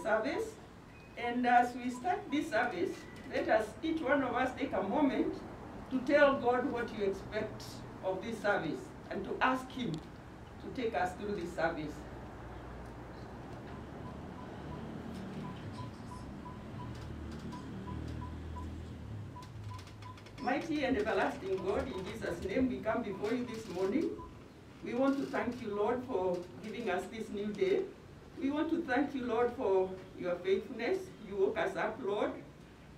Service. And as we start this service, let us, each one of us, take a moment to tell God what you expect of this service and to ask Him to take us through this service. Mighty and everlasting God, in Jesus' name, we come before you this morning. We want to thank you, Lord, for giving us this new day. We want to thank you, Lord, for your faithfulness. You woke us up, Lord.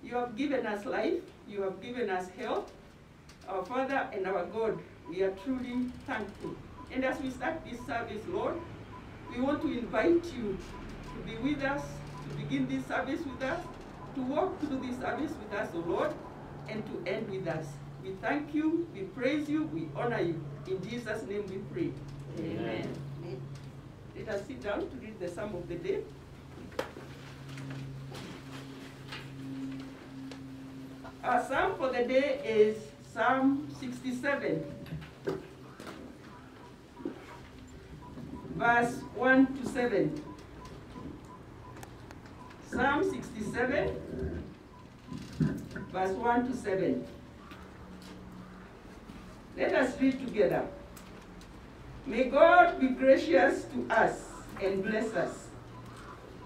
You have given us life. You have given us health. Our Father and our God, we are truly thankful. And as we start this service, Lord, we want to invite you to be with us, to begin this service with us, to walk through this service with us, O Lord, and to end with us. We thank you, we praise you, we honor you. In Jesus' name we pray. Amen. Amen. Let us sit down to read the Psalm of the day. Our Psalm for the day is Psalm 67, verse 1 to 7. Psalm 67, verse 1 to 7. Let us read together. May God be gracious to us and bless us,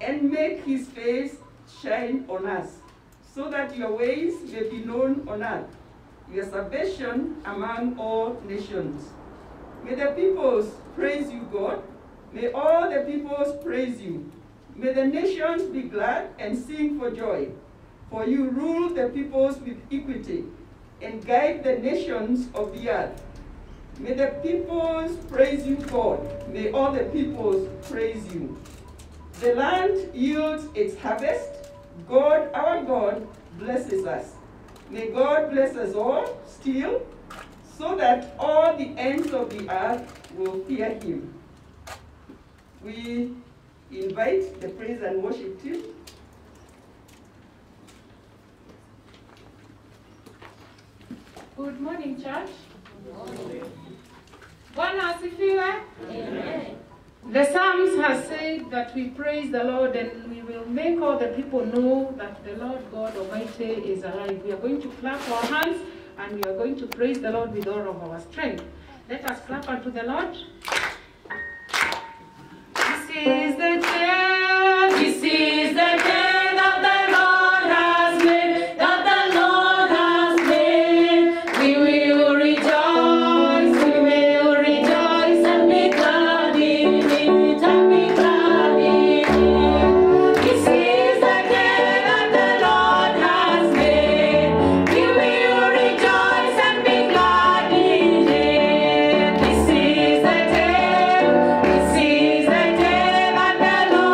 and make his face shine on us, so that your ways may be known on earth, your salvation among all nations. May the peoples praise you, God. May all the peoples praise you. May the nations be glad and sing for joy. For you rule the peoples with equity and guide the nations of the earth. May the peoples praise you, God. May all the peoples praise you. The land yields its harvest. God, our God, blesses us. May God bless us all still, so that all the ends of the earth will fear him. We invite the praise and worship team. Good morning, church. Good morning. Bwana asifiwe. Amen. The Psalms has said that we praise the Lord and we will make all the people know that the Lord God Almighty is alive. We are going to clap our hands and we are going to praise the Lord with all of our strength. Let us clap unto the Lord. This is the day. This is the day that the Lord has made. That the Lord has made. We will rejoice. We will rejoice and be glad in it. And be glad in it. This is the day that the Lord has made. We will rejoice and be glad in it. This is the day. This is the day that the Lord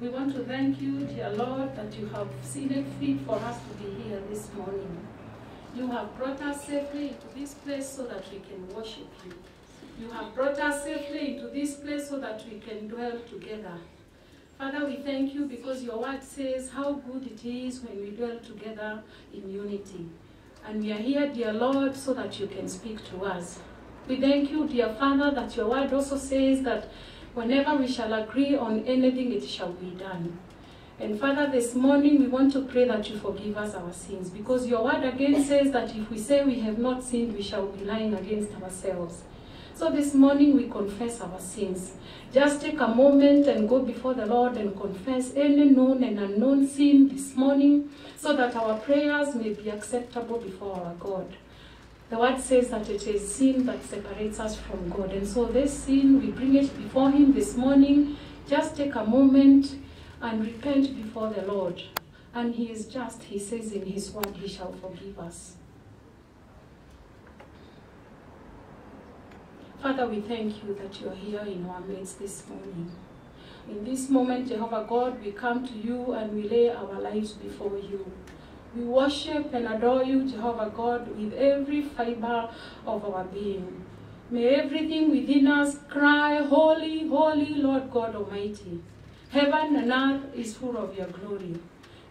We want to thank you, dear Lord, that you have seen it fit for us to be here this morning. You have brought us safely into this place so that we can worship you. You have brought us safely into this place so that we can dwell together. Father, we thank you because your word says how good it is when we dwell together in unity. And we are here, dear Lord, so that you can speak to us. We thank you, dear Father, that your word also says that whenever we shall agree on anything, it shall be done. And Father, this morning we want to pray that you forgive us our sins, because your word again says that if we say we have not sinned, we shall be lying against ourselves. So this morning we confess our sins. Just take a moment and go before the Lord and confess any known and unknown sin this morning, so that our prayers may be acceptable before our God. The word says that it is sin that separates us from God. And so this sin, we bring it before him this morning. Just take a moment and repent before the Lord. And he is just, he says in his word, he shall forgive us. Father, we thank you that you are here in our midst this morning. In this moment, Jehovah God, we come to you and we lay our lives before you. We worship and adore you, Jehovah God, with every fiber of our being. May everything within us cry, holy, holy Lord God Almighty. Heaven and earth is full of your glory.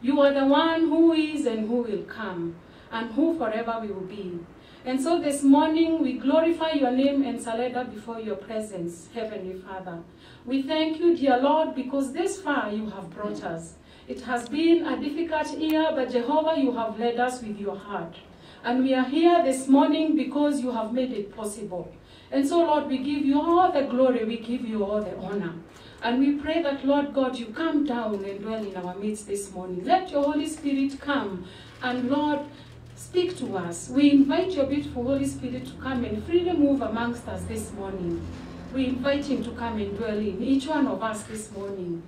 You are the one who is and who will come, and who forever will be. And so this morning we glorify your name and surrender before your presence, Heavenly Father. We thank you, dear Lord, because this far you have brought us. It has been a difficult year, but Jehovah, you have led us with your heart. And we are here this morning because you have made it possible. And so, Lord, we give you all the glory, we give you all the honor. And we pray that, Lord God, you come down and dwell in our midst this morning. Let your Holy Spirit come and, Lord, speak to us. We invite your beautiful Holy Spirit to come and freely move amongst us this morning. We invite him to come and dwell in each one of us this morning.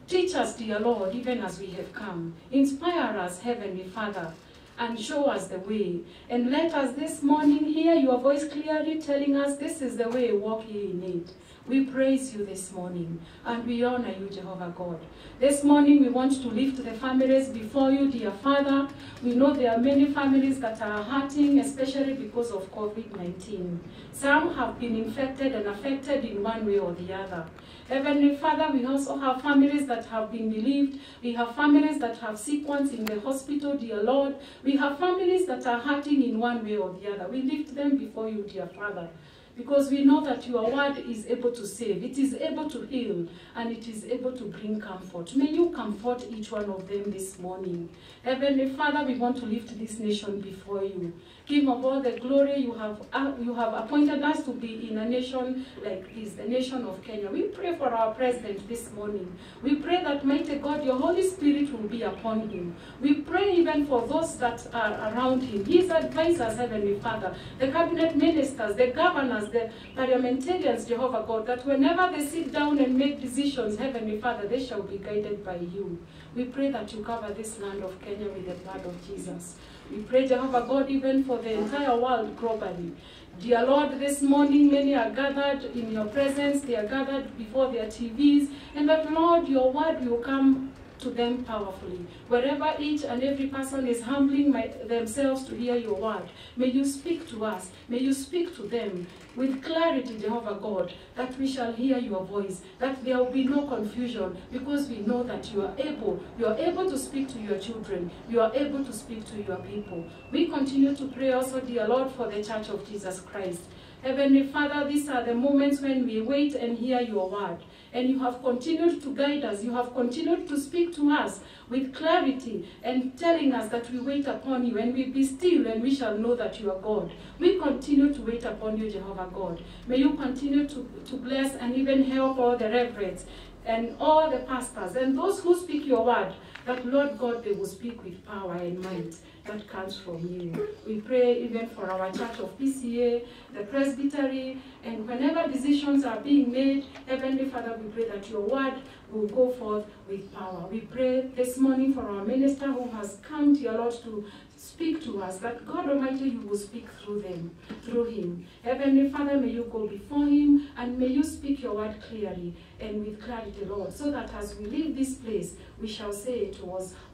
Teach us, dear Lord, even as we have come. Inspire us, Heavenly Father, and show us the way. And let us this morning hear your voice clearly telling us this is the way, walk ye in it. We praise you this morning, and we honor you, Jehovah God. This morning we want to lift the families before you, dear Father. We know there are many families that are hurting, especially because of COVID-19. Some have been infected and affected in one way or the other. Heavenly Father, we also have families that have been bereaved. We have families that have sick ones in the hospital, dear Lord. We have families that are hurting in one way or the other. We lift them before you, dear Father, because we know that your word is able to save, it is able to heal, and it is able to bring comfort. May you comfort each one of them this morning. Heavenly Father, we want to lift this nation before you. King of all the glory, you have appointed us to be in a nation like this, the nation of Kenya. We pray for our president this morning. We pray that, mighty God, your Holy Spirit will be upon him. We pray even for those that are around him, his advisors, Heavenly Father, the cabinet ministers, the governors, the parliamentarians, Jehovah God, that whenever they sit down and make decisions, Heavenly Father, they shall be guided by you. We pray that you cover this land of Kenya with the blood of Jesus. We pray, Jehovah God, even for the entire world globally. Dear Lord, this morning many are gathered in your presence. They are gathered before their TVs. And that, Lord, your word will come to them powerfully. Wherever each and every person is humbling themselves to hear your word, may you speak to us. May you speak to them with clarity, Jehovah God, that we shall hear your voice, that there will be no confusion, because we know that you are able to speak to your children. You are able to speak to your people. We continue to pray also, dear Lord, for the Church of Jesus Christ. Heavenly Father, these are the moments when we wait and hear your word. And you have continued to guide us. You have continued to speak to us with clarity and telling us that we wait upon you and we be still and we shall know that you are God. We continue to wait upon you, Jehovah God. May you continue to bless and even help all the reverends and all the pastors and those who speak your word, that, Lord God, they will speak with power and might that comes from you. We pray even for our Church of PCA, the Presbytery, and whenever decisions are being made, Heavenly Father, we pray that your word will go forth with power. We pray this morning for our minister who has come, dear Lord, to speak to us, that God Almighty, you will speak through him. Heavenly Father, may you go before him and may you speak your word clearly and with clarity, Lord, so that as we leave this place, we shall say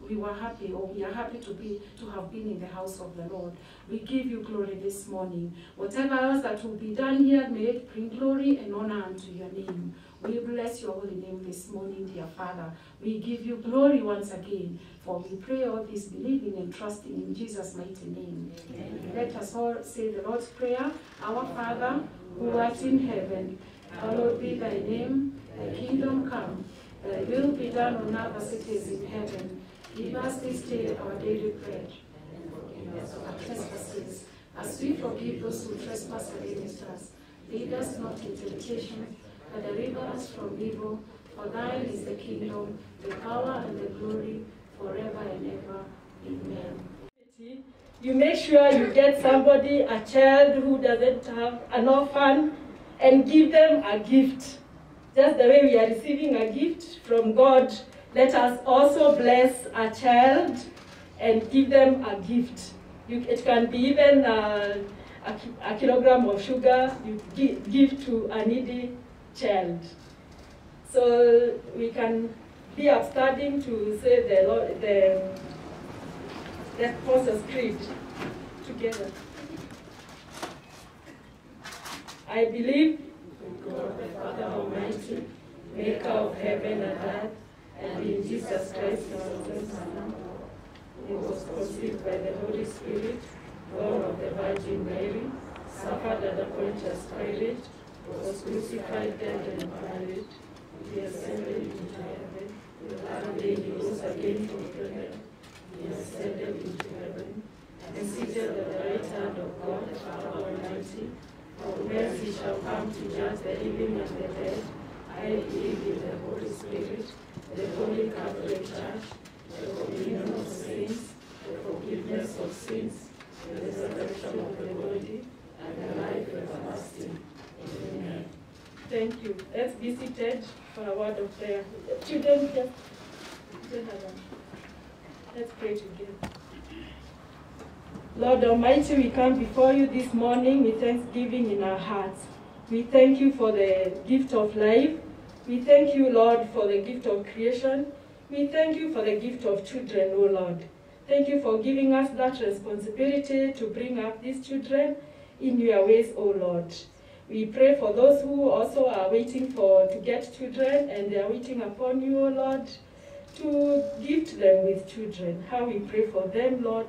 we were happy, or we are happy to have have been in the house of the Lord. We give you glory this morning. Whatever else that will be done here, may it bring glory and honor unto your name. We bless your holy name this morning, dear Father. We give you glory once again, for we pray all this believing and trusting in Jesus' mighty name. Amen. Let us all say the Lord's Prayer. Our Father, who art in heaven, hallowed be thy name. Thy kingdom come. Thy will be done on earth as it is in heaven. Give us this day our daily bread, and forgive us our trespasses, as we forgive those who trespass against us. Lead us not into temptation, but deliver us from evil. For thine is the kingdom, the power, and the glory, forever and ever. Amen. You make sure you get somebody, a child who doesn't have an orphan, and give them a gift. Just the way we are receiving a gift from God, let us also bless a child and give them a gift. It can be even a kilogram of sugar you give to a needy child. So we can be upstanding to say the Apostles' Creed together. I believe in God the Father Almighty, maker of heaven and earth, and in Jesus Christ, his only Son, who was conceived by the Holy Spirit, born of the Virgin Mary, suffered under Pontius Pilate, was crucified, dead, and buried. He ascended into heaven. One day he rose again from the dead. He ascended into heaven, and seated at the right hand of God, the Father Almighty. From whence he shall come to judge the living and the dead. I believe in the Holy Spirit, the Holy Catholic Church, the communion of saints, the forgiveness of sins, the resurrection of the body, and the life everlasting. Amen. Thank you. Let's be seated for a word of prayer. Children, let's pray together. Lord Almighty, we come before you this morning with thanksgiving in our hearts. We thank you for the gift of life. We thank you, Lord, for the gift of creation. We thank you for the gift of children, O Lord. Thank you for giving us that responsibility to bring up these children in your ways, O Lord. We pray for those who also are waiting to get children, and they are waiting upon you, O Lord, to gift them with children. How we pray for them, Lord.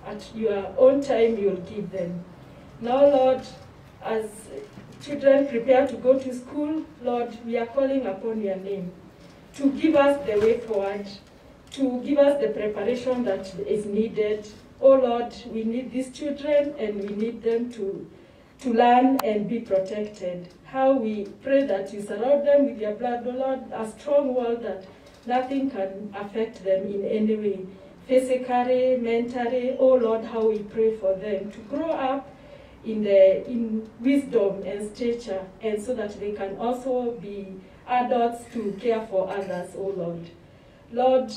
At your own time, you'll give them. Now, Lord, as children prepare to go to school, Lord, we are calling upon your name to give us the way forward, to give us the preparation that is needed. Oh, Lord, we need these children, and we need them to learn and be protected. How we pray that you surround them with your blood, oh Lord, a strong wall that nothing can affect them in any way. Physically, mentally, oh Lord, how we pray for them to grow up in wisdom and stature, and so that they can also be adults to care for others, oh Lord. Lord,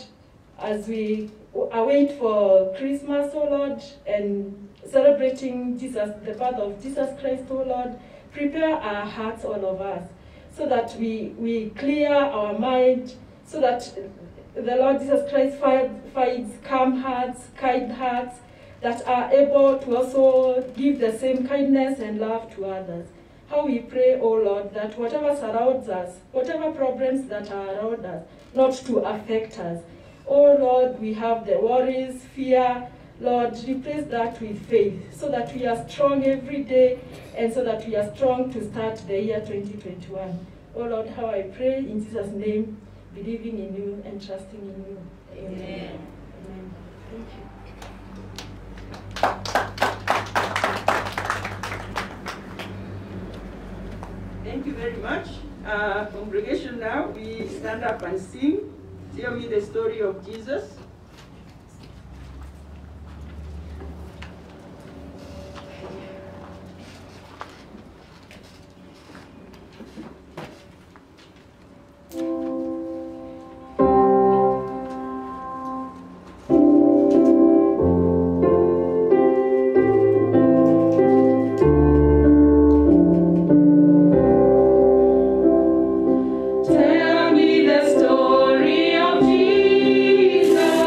as we await for Christmas, oh Lord, and celebrating Jesus, the birth of Jesus Christ, oh Lord, prepare our hearts, all of us, so that we clear our mind, so that the Lord Jesus Christ finds calm hearts, kind hearts, that are able to also give the same kindness and love to others. How we pray, oh Lord, that whatever surrounds us, whatever problems that are around us, not to affect us. Oh Lord, we have the worries, fear. Lord, replace that with faith, so that we are strong every day, and so that we are strong to start the year 2021. Oh Lord, how I pray in Jesus' name, believing in you and trusting in you. Amen. Amen. Thank you. Thank you very much. Congregation, now we stand up and sing. Tell me the story of Jesus. Tell me the story of Jesus.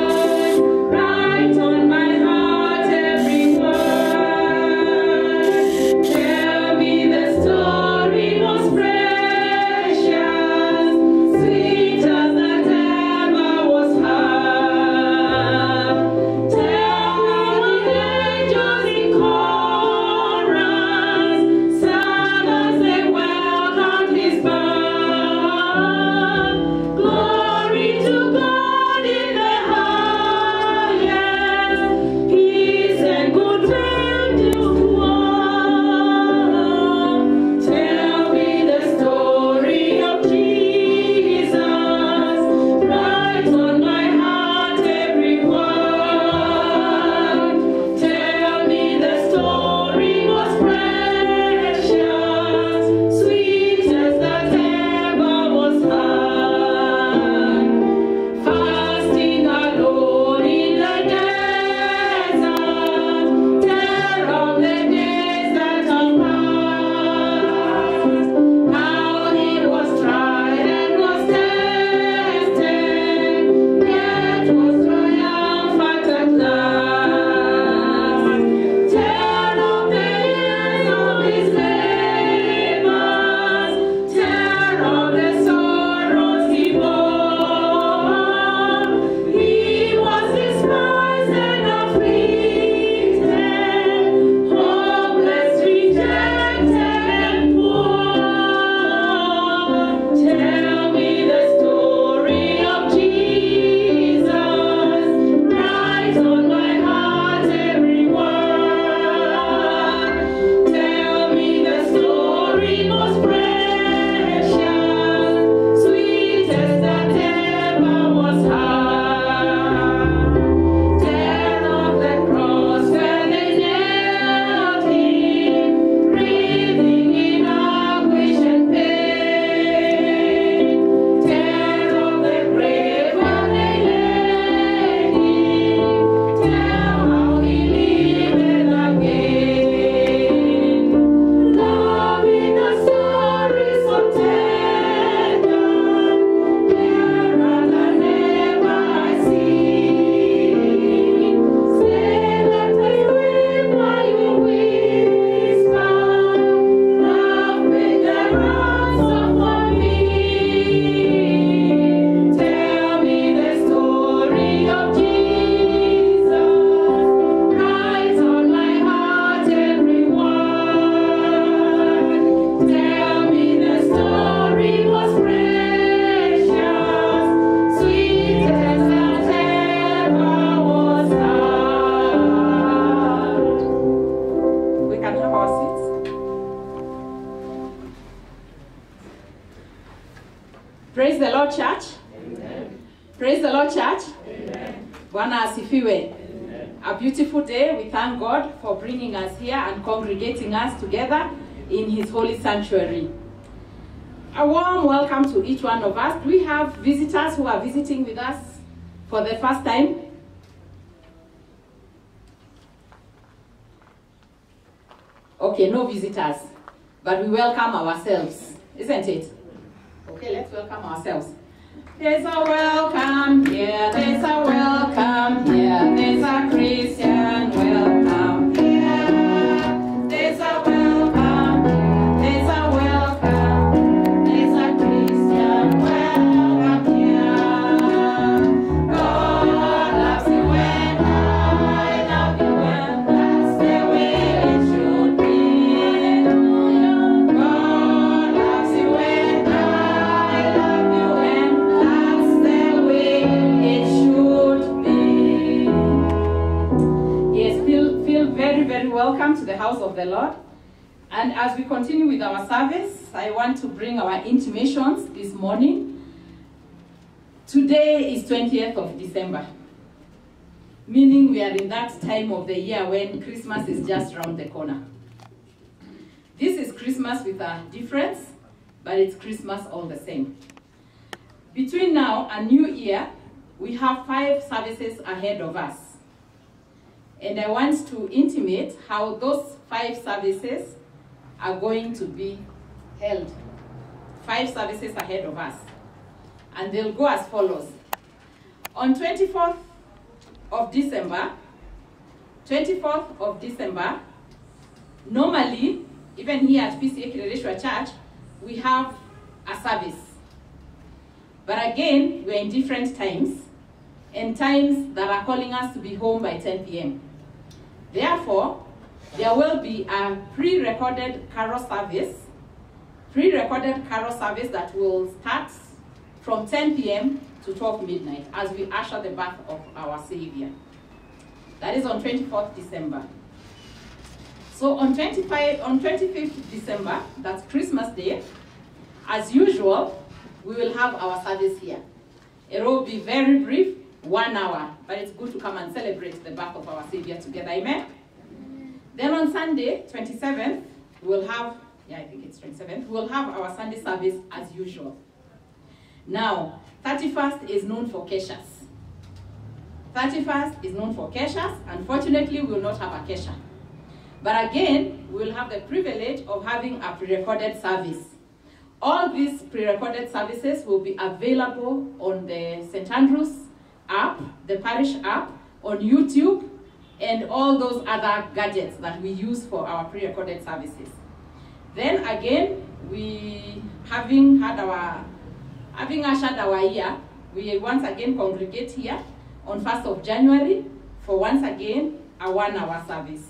Praise the Lord, church. Bwana asifiwe. A beautiful day. We thank God for bringing us here and congregating us together in His holy sanctuary. A warm welcome to each one of us. Do we have visitors who are visiting with us for the first time? Okay, no visitors, but we welcome ourselves, isn't it? Okay, let's welcome ourselves. There's a welcome here, there's a welcome here, there's a Christian welcome here. There's a welcome here, there's a welcome, there's a Christian welcome here. God loves you and I love you, and that's the way it should be. God loves you and I love you, and that's the way it should be. Yes, feel very, very welcome to the house of the Lord. And as we continue with our service, I want to bring our intimations this morning. Today is 20th of December, meaning we are in that time of the year when Christmas is just around the corner. This is Christmas with a difference, but it's Christmas all the same. Between now and New Year, we have 5 services ahead of us. And I want to intimate how those 5 services are going to be held. 5 services ahead of us. And they'll go as follows. On 24th of December, normally, even here at PCA Kirereshwa Church, we have a service. But again, we're in different times, and times that are calling us to be home by 10 p.m. Therefore, there will be a pre-recorded carol service that will start from 10 p.m. to 12 midnight as we usher the birth of our Savior. That is on 24th December. So on 25th December, that's Christmas Day, as usual, we will have our service here. It will be very brief, 1 hour, but it's good to come and celebrate the birth of our Savior together, amen? Then on Sunday, 27th, we'll have, I think it's 27th, we'll have our Sunday service as usual. Now, 31st is known for Kesha's. 31st is known for Kesha's. Unfortunately, we will not have a Kesha. But again, we will have the privilege of having a pre-recorded service. All these pre-recorded services will be available on the St. Andrew's app, the parish app, on YouTube, and all those other gadgets that we use for our pre-recorded services. Then again, having ushered our year, we once again congregate here on 1st of January for once again a 1 hour service.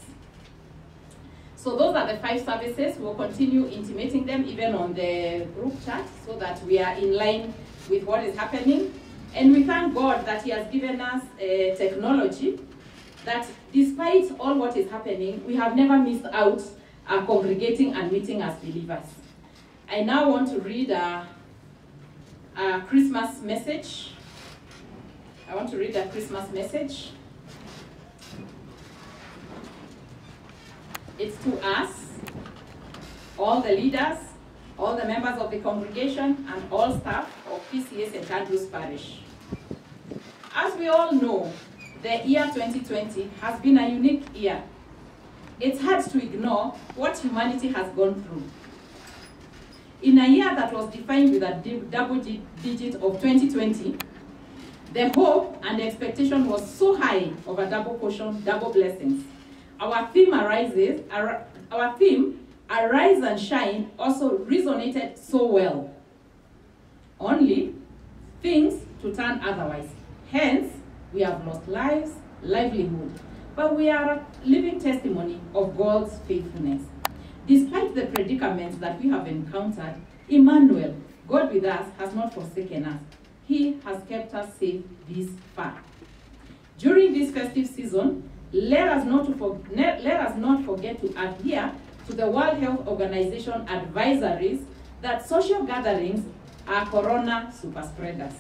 So those are the 5 services. We'll continue intimating them even on the group chat so that we are in line with what is happening. And we thank God that He has given us technology that despite all what is happening, we have never missed out congregating and meeting as believers. I now want to read a Christmas message. I want to read a Christmas message. It's to us, all the leaders, all the members of the congregation, and all staff of PCA St. Andrew's Parish. As we all know, the year 2020 has been a unique year. It's hard to ignore what humanity has gone through. In a year that was defined with a double digit of 2020, the hope and the expectation was so high of a double portion, double blessings. Our theme, Arise and Shine, also resonated so well. Only things to turn otherwise. Hence, we have lost lives, livelihood, but we are a living testimony of God's faithfulness. Despite the predicaments that we have encountered, Emmanuel, God with us, has not forsaken us. He has kept us safe this far. During this festive season, let us not forget to adhere to the World Health Organization advisories that social gatherings are corona super spreaders.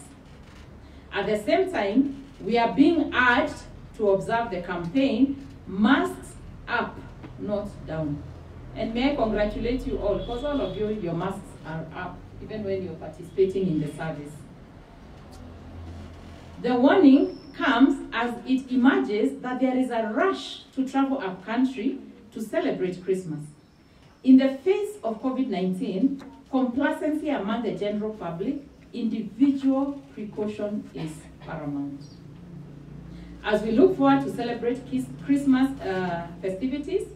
At the same time, we are being urged to observe the campaign, masks up, not down. And may I congratulate you all, because all of you, your masks are up, even when you're participating in the service. The warning comes as it emerges that there is a rush to travel up country to celebrate Christmas. In the face of COVID-19, complacency among the general public, individual precaution is paramount. As we look forward to celebrate Christmas festivities,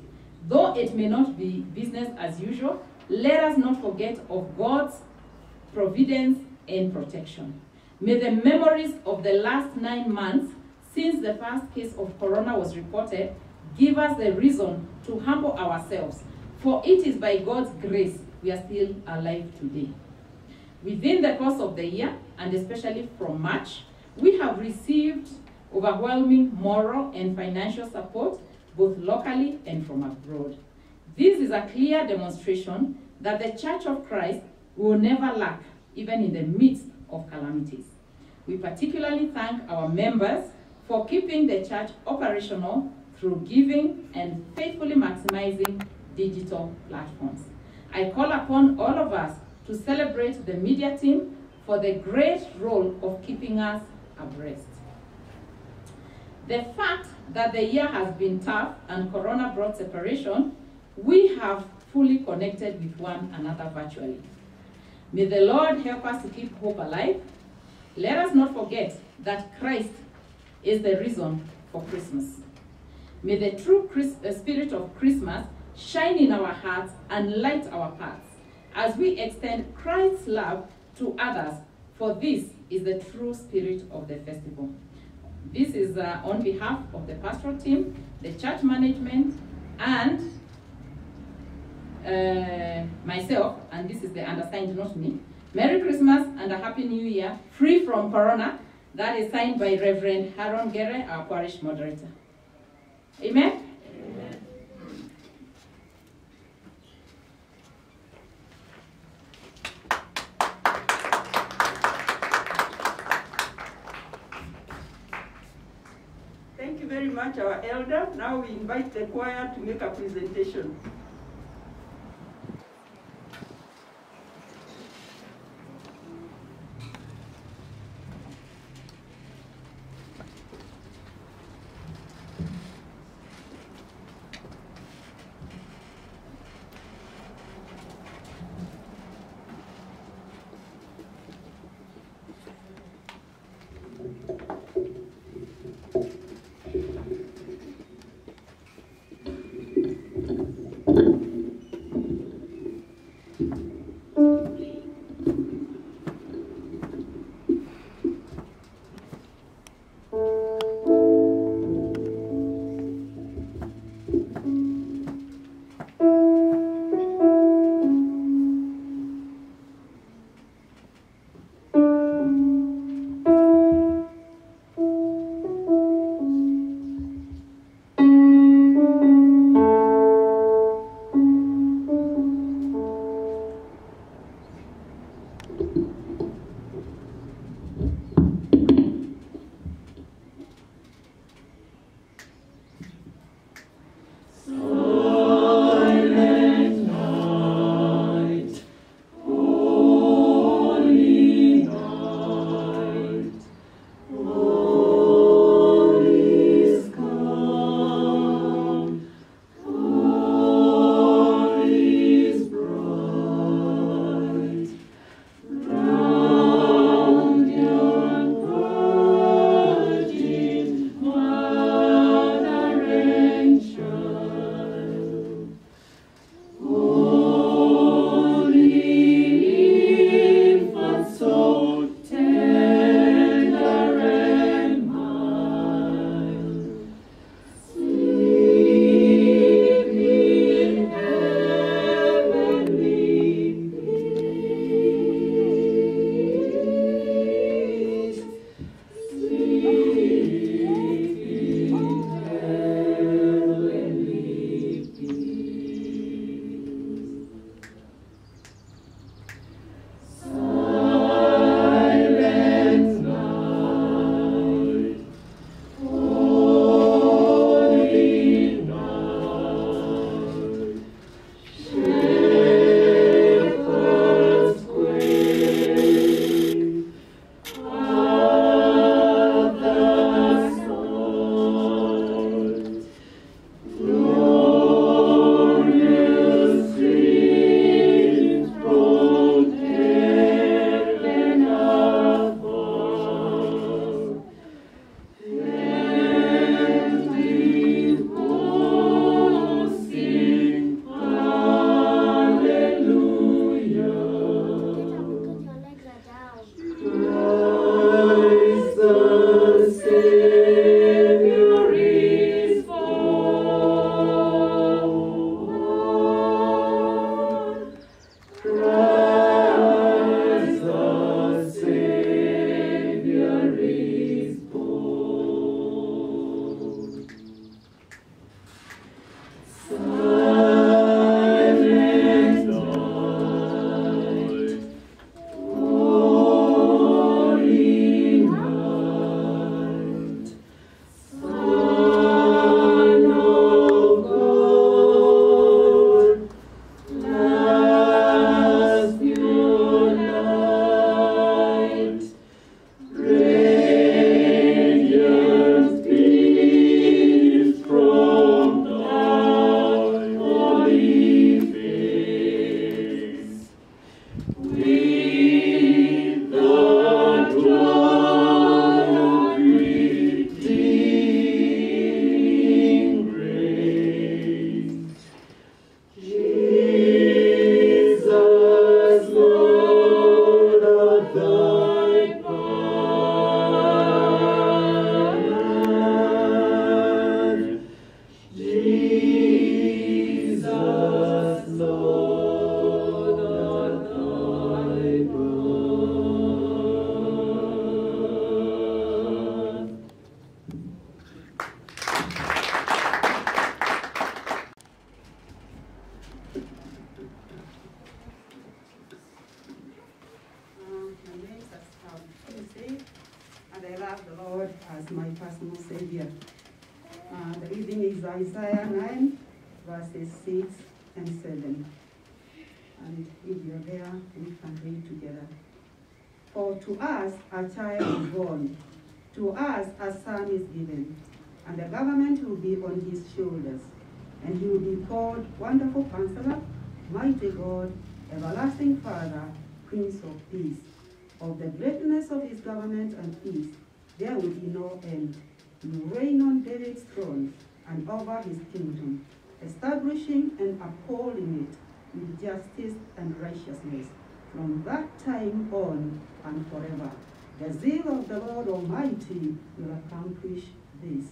though it may not be business as usual, let us not forget of God's providence and protection. May the memories of the last 9 months since the first case of corona was reported give us the reason to humble ourselves, for it is by God's grace we are still alive today. Within the course of the year, and especially from March, we have received overwhelming moral and financial support, both locally and from abroad. This is a clear demonstration that the Church of Christ will never lack, even in the midst of calamities. We particularly thank our members for keeping the church operational through giving and faithfully maximizing digital platforms. I call upon all of us to celebrate the media team for the great role of keeping us abreast. The fact that the year has been tough and Corona brought separation, we have fully connected with one another virtually. May the Lord help us to keep hope alive. Let us not forget that Christ is the reason for Christmas. May the true spirit of Christmas shine in our hearts and light our paths as we extend Christ's love to others, for this is the true spirit of the festival. This is on behalf of the pastoral team, the church management, and myself, and this is the undersigned, not me. Merry Christmas and a Happy New Year, free from Corona. That is signed by Reverend Haron Gere, our parish moderator. Amen? Amen. Thank you very much, our elder. Now we invite the choir to make a presentation. as my personal Savior. The reading is Isaiah 9, verses 6 and 7. And if you're there, we can read together. For to us a child is born, to us a son is given, and the government will be on his shoulders, and he will be called Wonderful Counselor, Mighty God, Everlasting Father, Prince of Peace. Of the greatness of his government and peace, there will be no end. He will reign on David's throne and over his kingdom, establishing and upholding it with justice and righteousness from that time on and forever. The zeal of the Lord Almighty will accomplish this.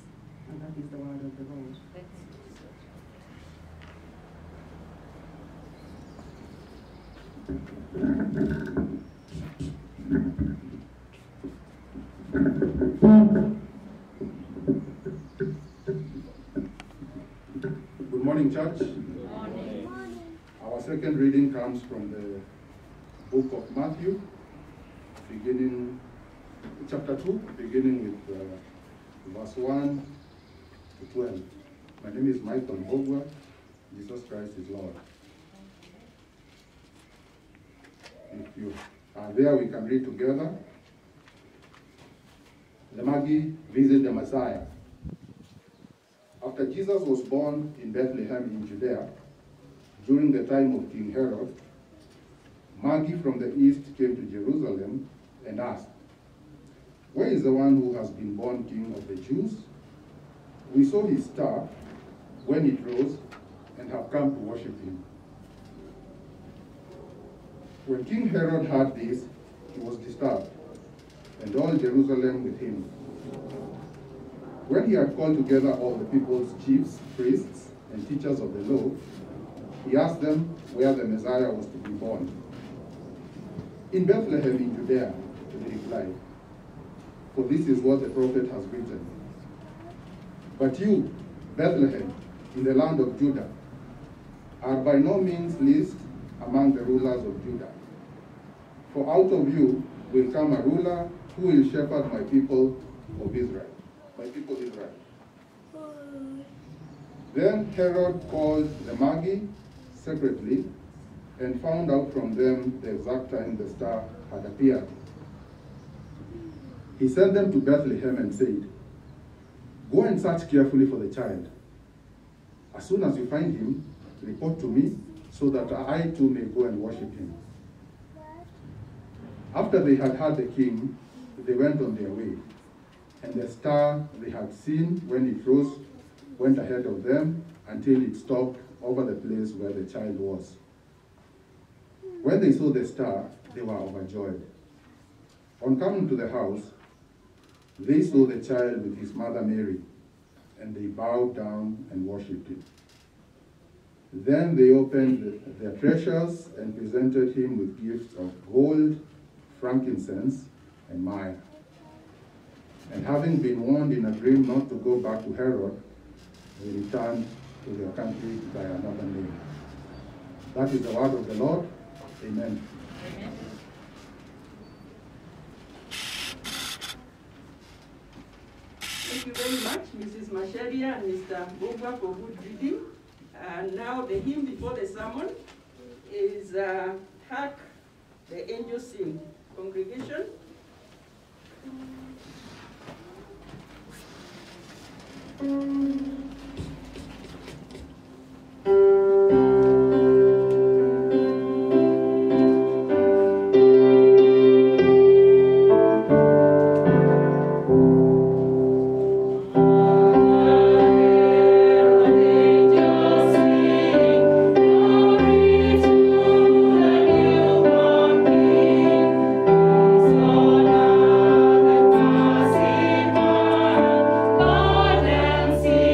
And that is the word of the Lord. Good morning, church. Good morning. Our second reading comes from the book of Matthew, beginning chapter 2, beginning with verse 1 to 12. My name is Michael Mbogwa. Jesus Christ is Lord. If you are there, we can read together. The Magi visit the Messiah. After Jesus was born in Bethlehem in Judea, during the time of King Herod, Magi from the east came to Jerusalem and asked, "Where is the one who has been born King of the Jews? We saw his star when it rose and have come to worship him." When King Herod heard this, he was disturbed, and all Jerusalem with him. When he had called together all the people's chiefs, priests, and teachers of the law, he asked them where the Messiah was to be born. "In Bethlehem in Judea," they replied, "for this is what the prophet has written. But you, Bethlehem, in the land of Judah, are by no means least among the rulers of Judah. For out of you will come a ruler who will shepherd my people of Israel." My people Israel. Then Herod called the Magi secretly and found out from them the exact time the star had appeared. He sent them to Bethlehem and said, "Go and search carefully for the child. As soon as you find him, report to me so that I too may go and worship him." After they had heard the king, they went on their way. And the star they had seen when it rose went ahead of them until it stopped over the place where the child was. When they saw the star, they were overjoyed. On coming to the house, they saw the child with his mother Mary, and they bowed down and worshipped him. Then they opened their treasures and presented him with gifts of gold, frankincense, and myrrh. And having been warned in a dream not to go back to Herod, they returned to their country by another name. That is the word of the Lord. Amen. Amen. Thank you very much, Mrs. Masharia and Mr. Mbogwa, for good reading. Now the hymn before the sermon is Hark the Angels Sing. Congregation. See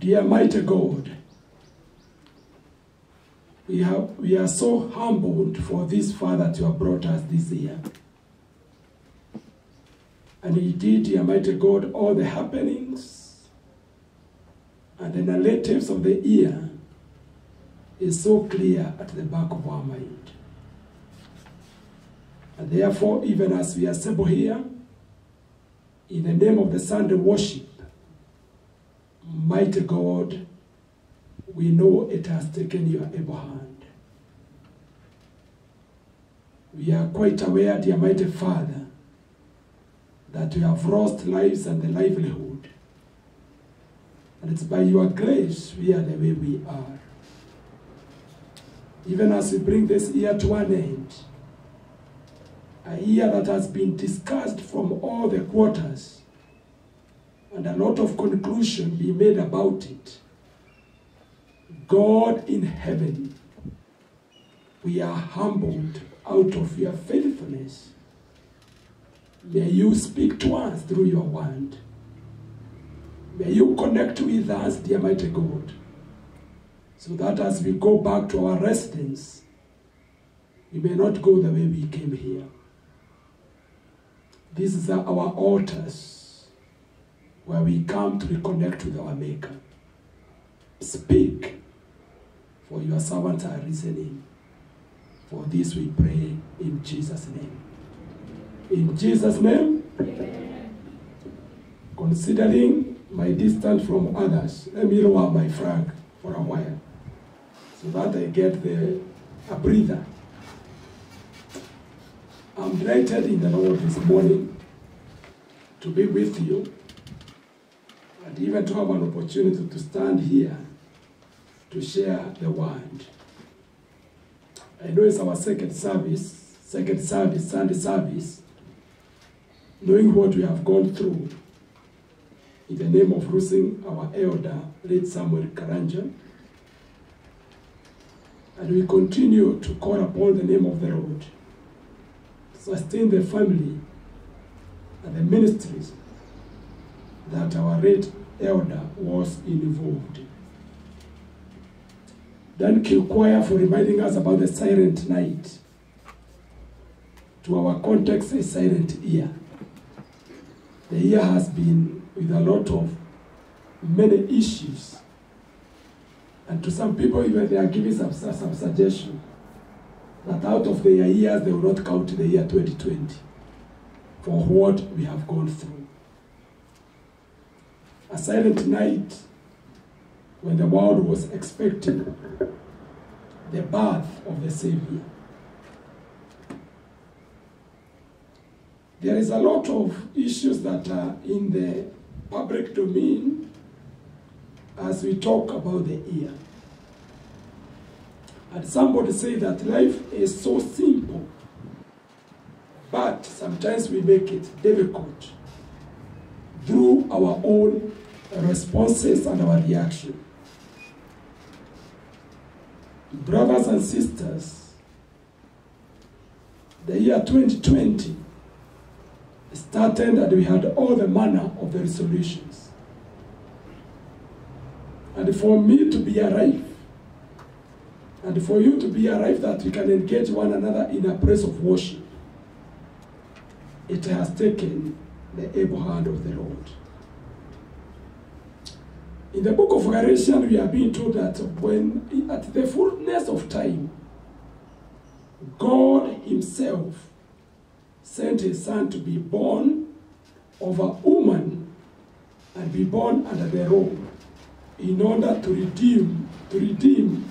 Dear mighty God, we are so humbled for this far that you have brought us this year. And indeed, dear mighty God, all the happenings and the narratives of the year is so clear at the back of our mind. And therefore, even as we assemble here, in the name of the Sunday worship, mighty God, we know it has taken your able hand. We are quite aware, dear mighty Father, that we have lost lives and the livelihood. And it's by your grace we are the way we are. Even as we bring this year to an end, a year that has been discussed from all the quarters, and a lot of conclusion be made about it. God in heaven, we are humbled out of your faithfulness. May you speak to us through your word. May you connect with us, dear mighty God, so that as we go back to our residence, we may not go the way we came here. These are our altars where we come to reconnect with our Maker. Speak, for your servants are listening. For this we pray in Jesus' name. In Jesus' name, amen. Considering my distance from others, let me lower my flag for a while so that I get a breather. I'm delighted in the Lord this morning to be with you and even to have an opportunity to stand here to share the word. I know it's our second service, Sunday service, knowing what we have gone through in the name of losing our elder, late Samuel Karanja. And we continue to call upon the name of the Lord to sustain the family and the ministries that our late elder was involved. Thank you, choir, for reminding us about the silent night. To our context, a silent year. The year has been with a lot of many issues. And to some people, even they are giving some suggestion that out of their years, they will not count the year 2020 for what we have gone through. A silent night when the world was expecting the birth of the Savior. There is a lot of issues that are in the public domain as we talk about the year. And somebody said that life is so simple, but sometimes we make it difficult through our own responses and our reaction. Brothers and sisters, the year 2020 started and we had all the manner of the resolutions. And for me to be alive, and for you to be alive that we can engage one another in a place of worship, it has taken the able hand of the Lord. In the book of Galatians, we are being told that when at the fullness of time, God himself sent his son to be born of a woman and be born under the law in order to redeem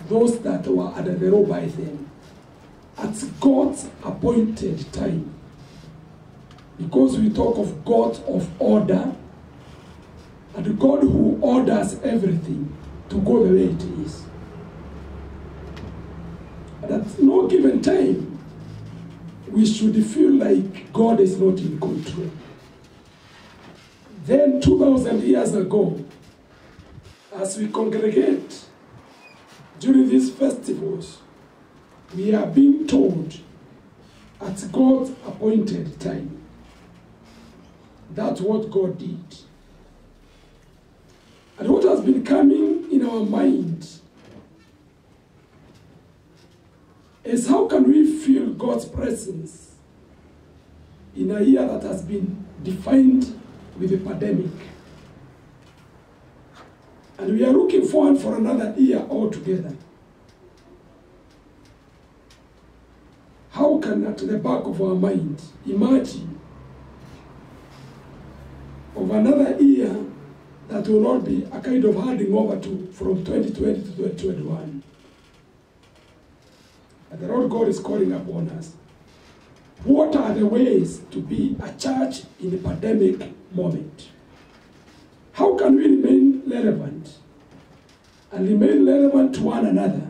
those that were under the law by then at God's appointed time. Because we talk of God of order, and God who orders everything to go the way it is. And at no given time, we should feel like God is not in control. Then 2,000 years ago, as we congregate during these festivals, we are being told at God's appointed time. That's what God did. And what has been our mind is how can we feel God's presence in a year that has been defined with a pandemic. And we are looking forward for another year altogether. How can, at the back of our mind, imagine of another year that will not be a kind of handing over to from 2020 to 2021? And the Lord God is calling upon us. What are the ways to be a church in a pandemic moment? How can we remain relevant and remain relevant to one another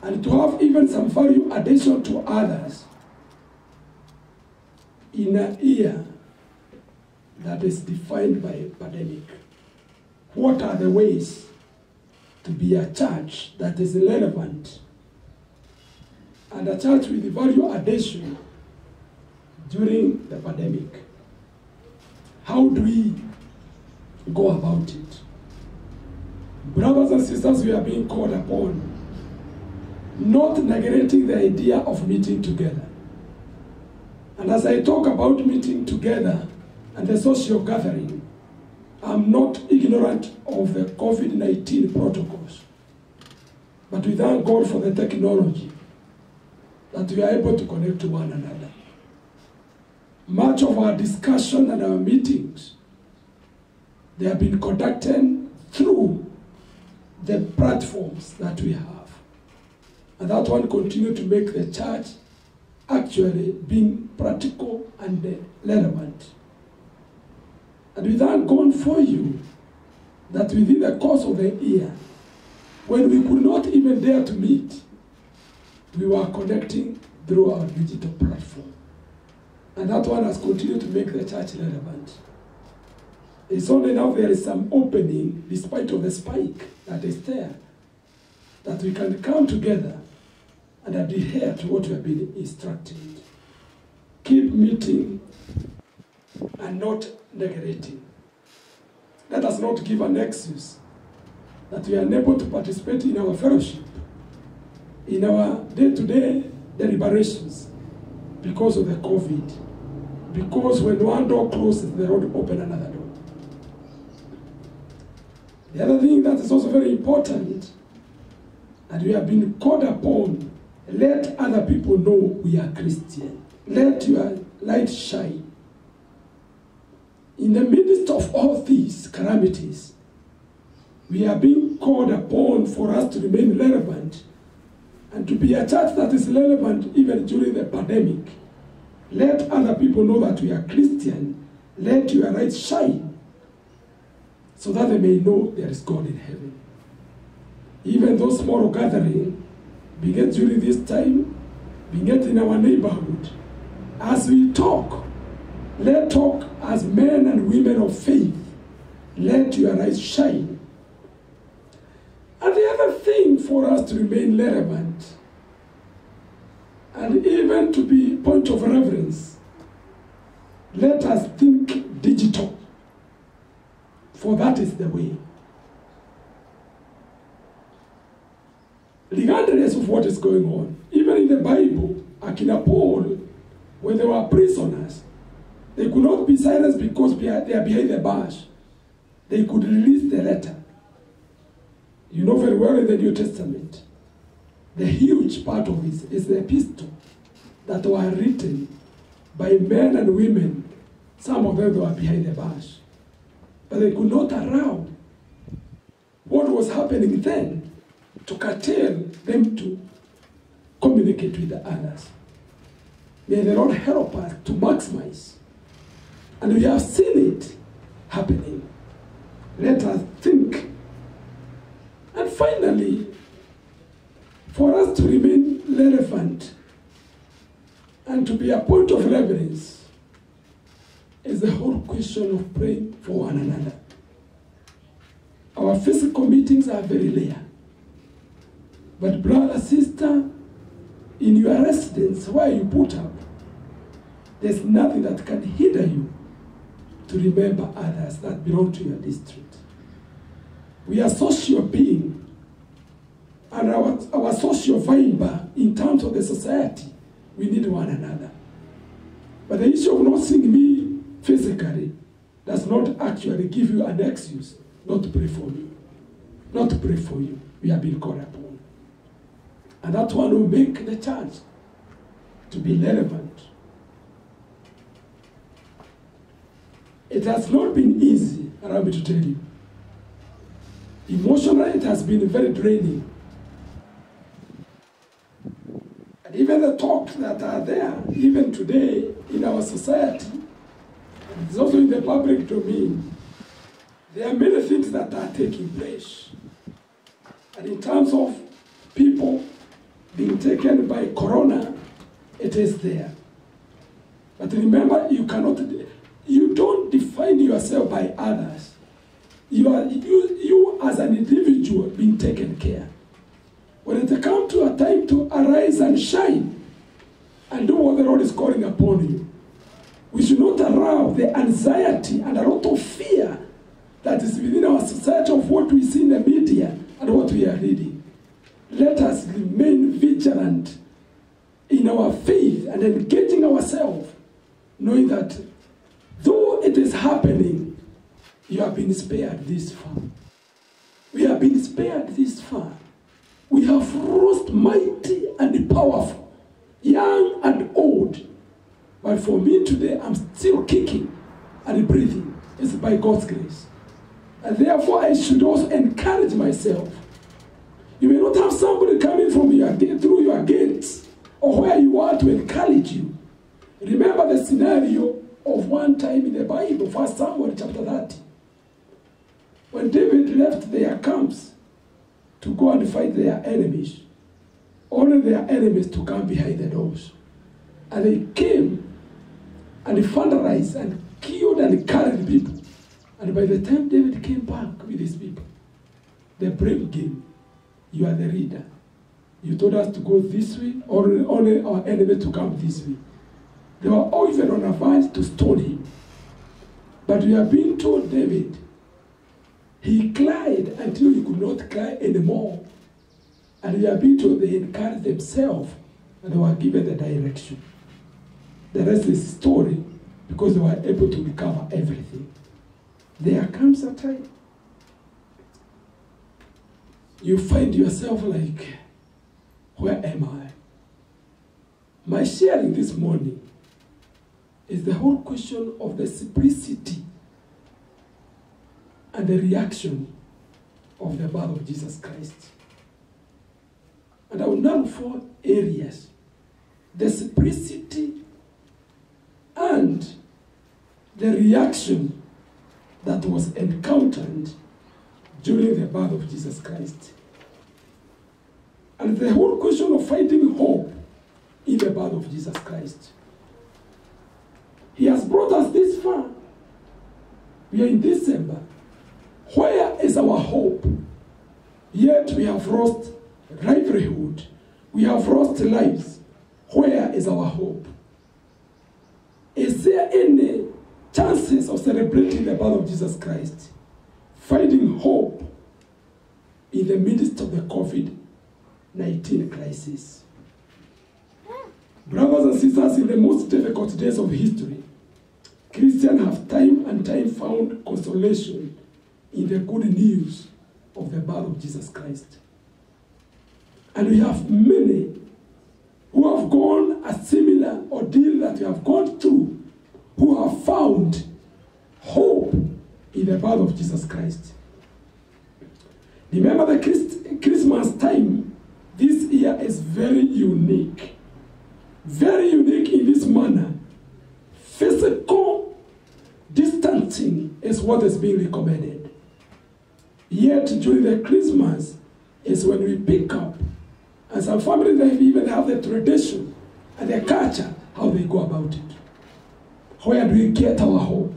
and to have even some value addition to others in a year that is defined by a pandemic? What are the ways to be a church that is relevant and a church with value addition during the pandemic? How do we go about it? Brothers and sisters, we are being called upon not neglecting the idea of meeting together. And as I talk about meeting together and the social gathering, I'm not ignorant of the COVID-19 protocols. But we thank God for the technology that we are able to connect to one another. Much of our discussion and our meetings, they have been conducted through the platforms that we have. And that one continue to make the church actually being practical and relevant. And we thank God for you that within the course of the year, when we could not even dare to meet, we were connecting through our digital platform. And that one has continued to make the church relevant. It's only now there is some opening, despite of the spike that is there, that we can come together and adhere to what we have been instructed. Keep meeting and not neglecting. Let us not give an excuse that we are unable to participate in our fellowship, in our day-to-day deliberations because of the COVID. Because when one door closes, the Lord open another door. The other thing that is also very important, and we have been called upon, let other people know we are Christian. Let your light shine. In the midst of all these calamities, we are being called upon for us to remain relevant and to be a church that is relevant even during the pandemic. Let other people know that we are Christian. Let your light shine so that they may know there is God in heaven. Even those small gatherings, be it during this time, be it in our neighborhood, as we talk, let's talk as men and women of faith. Let your light shine. And the other thing for us to remain relevant and even to be point of reference, let us think digital, for that is the way. Regardless of what is going on, even in the Bible, Akina Paul, when they were prisoners, they could not be silenced because they are behind the bars. They could release the letter. You know very well in the New Testament, the huge part of it is the epistle that were written by men and women. Some of them were behind the bars. But they could not allow what was happening then to curtail them to communicate with the others. May the Lord help us to maximize. And we have seen it happening. Let us think. And finally, for us to remain relevant and to be a point of reverence is the whole question of praying for one another. Our physical meetings are very rare. But brother, sister, in your residence, where you put up, there's nothing that can hinder you to remember others that belong to your district. We are social beings. And our social fiber in terms of the society, we need one another. But the issue of not seeing me physically does not actually give you an excuse not to pray for me. Not to pray for you. We have been called upon. And that one will make the church to be relevant. It has not been easy, allow me to tell you. Emotionally, it has been very draining. And even the talks that are there, even today in our society, and it's also in the public domain, there are many things that are taking place. And in terms of people being taken by corona, it is there. But remember, you don't define yourself by others. You as an individual being taken care. When it comes to a time to arise and shine and do what the Lord is calling upon you, we should not allow the anxiety and a lot of fear that is within our society of what we see in the media and what we are reading. Let us remain vigilant in our faith and engaging ourselves, knowing that though it is happening, you have been spared this far. We have been spared this far. We have rose mighty and powerful, young and old. But for me today, I'm still kicking and breathing. It's by God's grace. And therefore, I should also encourage myself. You may not have somebody coming from through your gates or where you are to encourage you. Remember the scenario of one time in the Bible, 1 Samuel chapter 30. When David left their camps to go and fight their enemies, only their enemies to come behind the doors. And they came and they vandalized and killed and carried people. And by the time David came back with his people, the blame game. You are the leader. You told us to go this way, only our enemy to come this way. They were all even on a verge to stone him. But we are being told, David, he cried until he could not cry anymore. And we are being told they encouraged themselves and they were given the direction. The rest is story because they were able to recover everything. There comes a time you find yourself like, where am I? My sharing this morning is the whole question of the simplicity and the reaction of the blood of Jesus Christ. And I will now 4 areas. The simplicity and the reaction that was encountered during the birth of Jesus Christ. And the whole question of finding hope in the birth of Jesus Christ. He has brought us this far. We are in December. Where is our hope? Yet we have lost livelihood. We have lost lives. Where is our hope? Is there any chances of celebrating the birth of Jesus Christ? Finding hope in the midst of the COVID-19 crisis. Brothers and sisters, in the most difficult days of history, Christians have time and time found consolation in the good news of the birth of Jesus Christ. And we have many who have gone a similar ordeal that we have gone through, who have found hope in the birth of Jesus Christ. Remember, the Christmas time this year is very unique. Very unique in this manner. Physical distancing is what is being recommended. Yet during the Christmas is when we pick up. And some families, they even have the tradition and the culture, how they go about it. Where do we get our hope?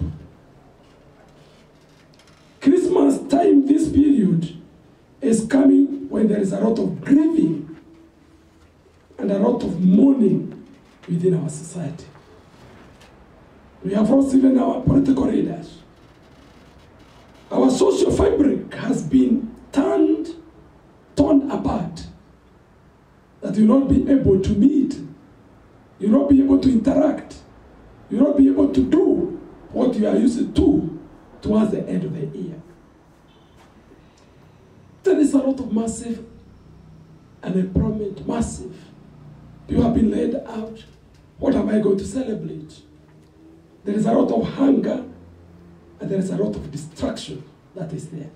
Christmas time, this period, is coming when there is a lot of grieving and a lot of mourning within our society. We have lost even our political leaders. Our social fabric has been torn apart. That you'll not be able to meet, you'll not be able to interact, you'll not be able to do what you are used to towards the end of the year. There is a lot of massive unemployment, massive. People have been laid out. What am I going to celebrate? There is a lot of hunger and there is a lot of distraction that is there.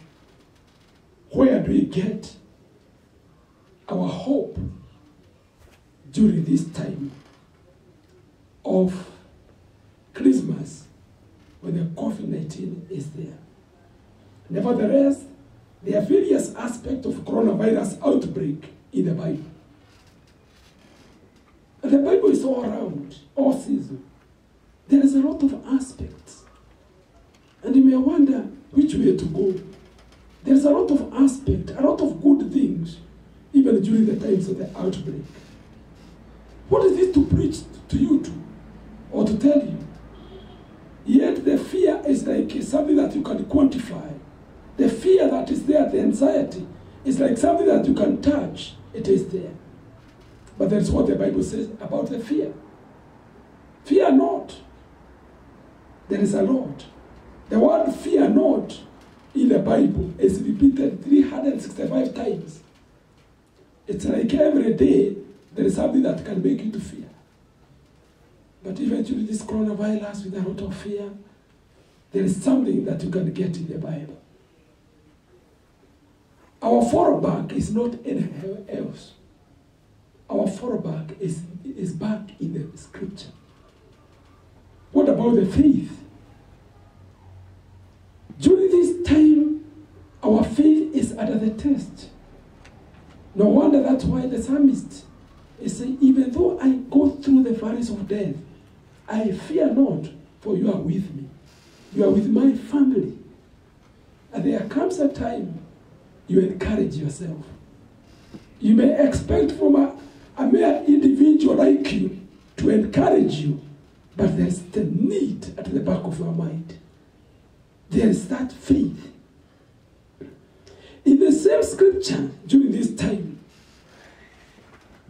Where do we get our hope during this time of Christmas when the COVID-19 is there? Nevertheless, there are various aspects of coronavirus outbreak in the Bible. And the Bible is all around, all season. There is a lot of aspects. And you may wonder which way to go. There's a lot of aspects, a lot of good things, even during the times of the outbreak. What is it to preach to you or to tell you? Yet the fear is like something that you can quantify. The fear that is there, the anxiety, is like something that you can touch. It is there. But that's what the Bible says about the fear. Fear not. There is a Lord. The word fear not in the Bible is repeated 365 times. It's like every day there is something that can make you to fear. But even during this coronavirus with a lot of fear, there is something that you can get in the Bible. Our fallback is not anywhere else. Our fallback is back in the scripture. What about the faith? During this time, our faith is under the test. No wonder that's why the psalmist is saying, even though I go through the valleys of death, I fear not, for you are with me. You are with my family. And there comes a time you encourage yourself. You may expect from a mere individual like you to encourage you, but there's the need at the back of your mind. There is that faith. In the same scripture, during this time,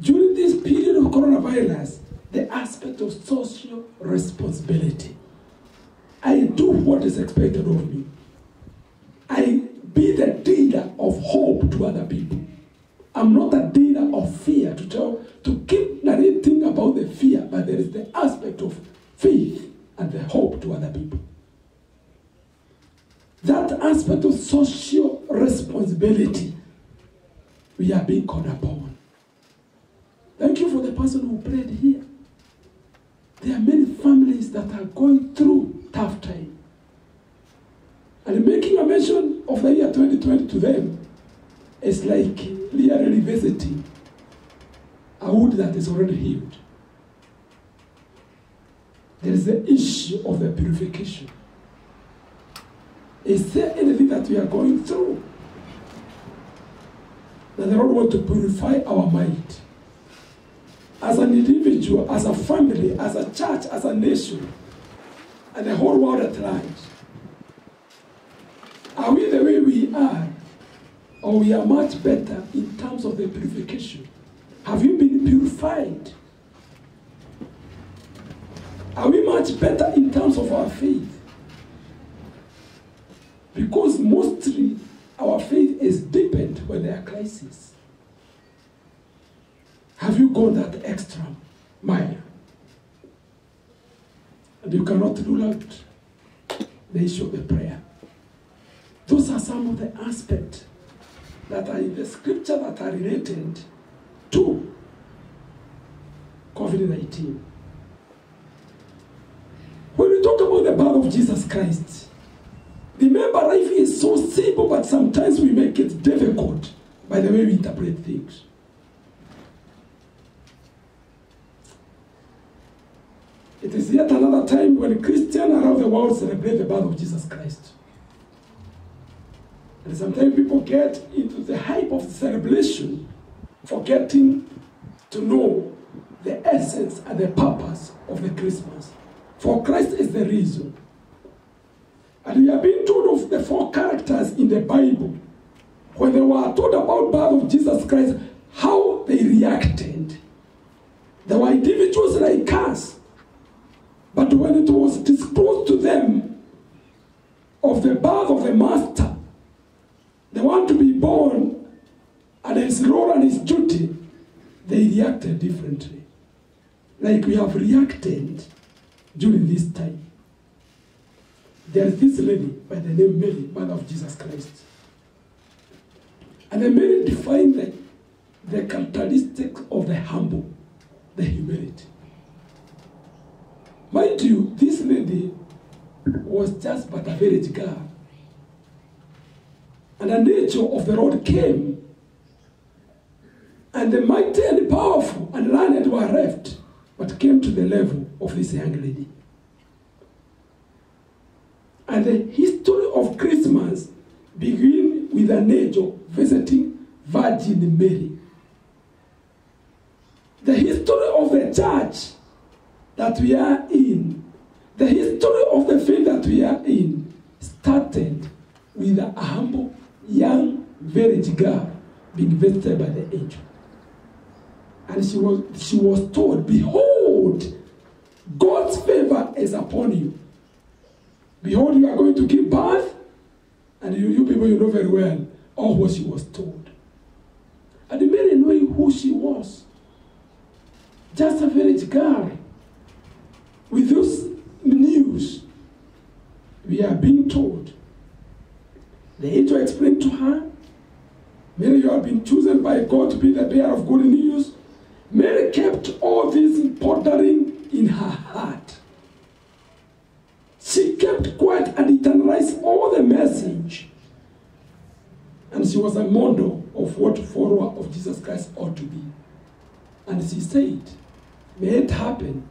during this period of coronavirus, the aspect of social responsibility. I do what is expected of me. I be the dealer of hope to other people. I'm not a dealer of fear to keep narrating about the fear, but there is the aspect of faith and the hope to other people. That aspect of social responsibility we are being called upon. Thank you for the person who prayed here. There are many families that are going through tough time. And making a mention of the year 2020 to them is like really revisiting a wound that is already healed. There is the issue of the purification. Is there anything that we are going through that the Lord wants to purify our mind? As an individual, as a family, as a church, as a nation, and the whole world at large. Are we the way we are? Or we are much better in terms of the purification? Have you been purified? Are we much better in terms of our faith? Because mostly our faith is deepened when there are crises. Have you gone that extra mile? And you cannot rule out the issue of the prayer. Those are some of the aspects that are in the scripture that are related to COVID-19. When we talk about the birth of Jesus Christ, remember life is so simple, but sometimes we make it difficult by the way we interpret things. It is yet another time when Christians around the world celebrate the birth of Jesus Christ. And sometimes people get into the hype of the celebration, forgetting to know the essence and the purpose of the Christmas. For Christ is the reason. And we have been told of the 4 characters in the Bible. When they were told about the birth of Jesus Christ, how they reacted. There were individuals like us. But when it was disclosed to them of the birth of the Master, the one to be born, and his role and his duty, they reacted differently. Like we have reacted during this time. There is this lady by the name Mary, mother of Jesus Christ. And then Mary defined the characteristics of the humble, the humility. Mind you, this lady was just but a village girl. And the nature of the Lord came, and the mighty and powerful and learned were left, but came to the level of this young lady. And the history of Christmas begins with an angel visiting Virgin Mary. The history of the church that we are in, the history of the faith that we are in, started with a humble young village girl being visited by the angel. And she was told, behold, God's favor is upon you. Behold, you are going to give birth. And you people, you know very well all what she was told. And Mary, knowing who she was, just a village girl, with those news, we are being told. The angel explained to her, Mary, you have been chosen by God to be the bearer of good news. Mary kept all this pondering in her heart. She kept quiet and internalized all the message. And she was a model of what a follower of Jesus Christ ought to be. And she said, may it happen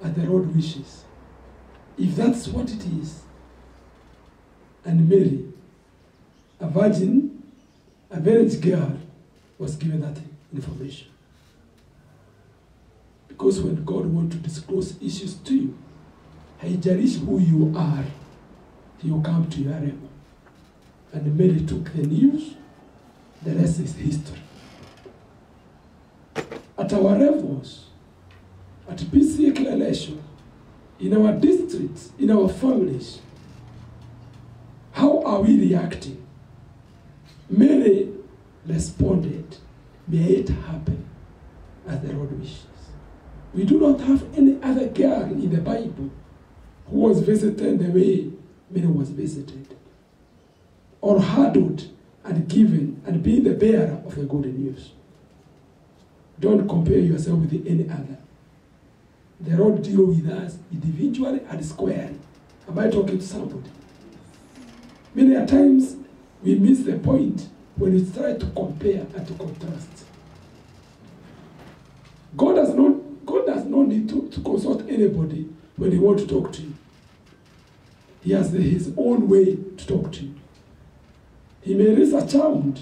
as the Lord wishes. If that's what it is. And Mary, a virgin, a village girl, was given that information. Because when God wants to disclose issues to you, haijalishi who you are, he will come to your level. And Mary took the news, the rest is history. At our levels, at PCA Elation, in our districts, in our families, how are we reacting? Mary responded, may it happen as the Lord wishes. We do not have any other girl in the Bible who was visited the way Mary was visited, or handled and given and being the bearer of the good news. Don't compare yourself with any other. The Lord deals with us individually and squarely. Am I talking to somebody? Many a times we miss the point when we try to compare and to contrast. God does not need to consult anybody when he wants to talk to you. He has his own way to talk to you. He may raise a child.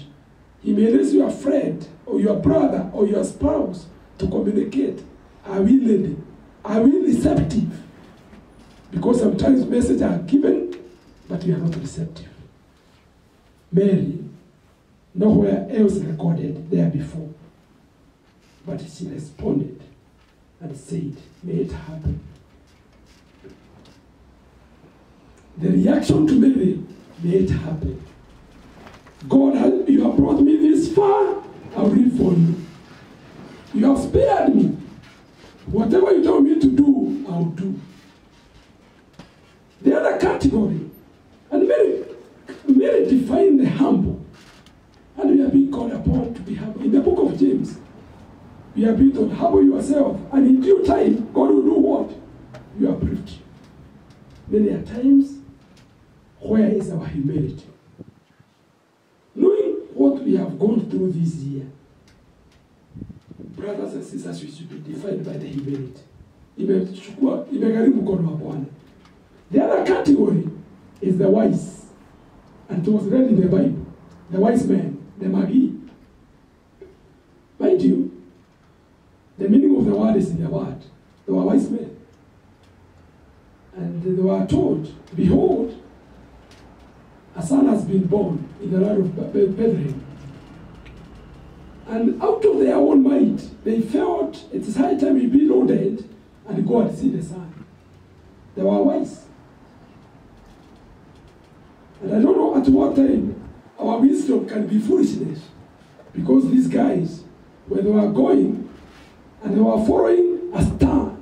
He may raise your friend or your brother or your spouse to communicate. Are we ready? Are we receptive? Because sometimes messages are given, but we are not receptive. Mary, nowhere else recorded there before. But she responded and said, may it happen. The reaction to Mary, may it happen. God, you have brought me this far, I'll live for you. You have spared me. Whatever you tell me to do, I'll do. The other category, and Mary defined the humble. And we are being called upon to be humble. In the book of James, we are being told, humble yourself, and in due time, God will do what? You are briefed. Many a times, where is our humility? Knowing what we have gone through this year, brothers and sisters, we should be defined by the humility. The other category is the wise. And it was read in the Bible. The wise men, the Magi. Mind you, the meaning of the word is in the word. They were wise men. And they were told, behold, a son has been born in the land of Bethlehem. And out of their own might, they felt it is high time he be loaded and go and see the son. They were wise. And I don't know at what time our wisdom can be foolishness. Because these guys, when they were going, and they were following a star,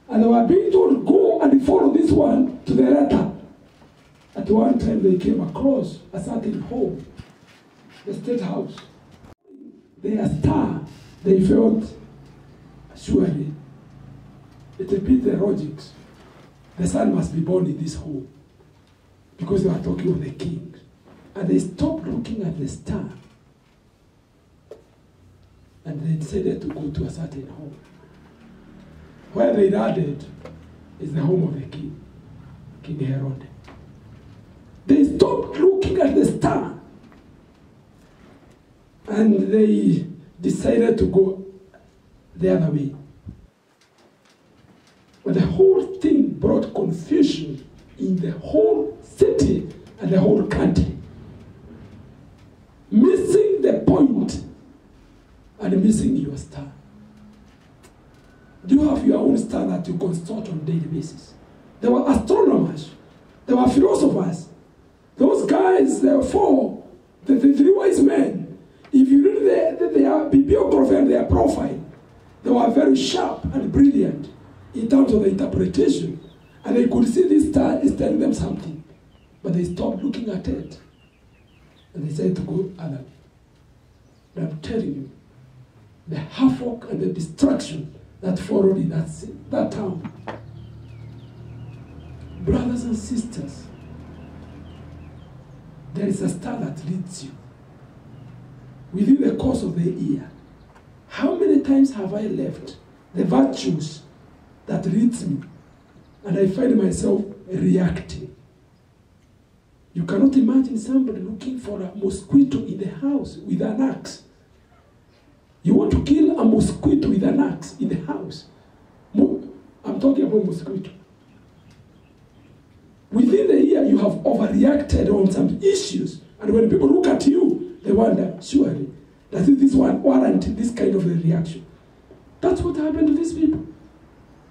and they were being told, go and follow this one to the letter. At one time they came across a certain home, the state house. Their star, they felt, surely, it beat the logics. The son must be born in this home. Because they were talking of the king. And they stopped looking at the star. And they decided to go to a certain home. Where they landed is the home of the king, King Herod. They stopped looking at the star. And they decided to go the other way. But the whole thing brought confusion in the whole city and the whole country. Missing the point and missing your star. Do you have your own star that you consult on a daily basis? There were astronomers. There were philosophers. Those guys, there were four, the three wise men. If you read their bibliography and their profile, they were very sharp and brilliant in terms of the interpretation. And they could see this star is telling them something. But they stopped looking at it. And they said to go other. But I'm telling you, the havoc and the destruction that followed in that town. Brothers and sisters, there is a star that leads you. Within the course of the year, how many times have I left the virtues that leads me, and I find myself reacting? You cannot imagine somebody looking for a mosquito in the house with an axe. You want to kill a mosquito with an axe in the house. I'm talking about mosquito. Within the year, you have overreacted on some issues. And when people look at you, they wonder, surely, does this one warrant this kind of a reaction? That's what happened to these people.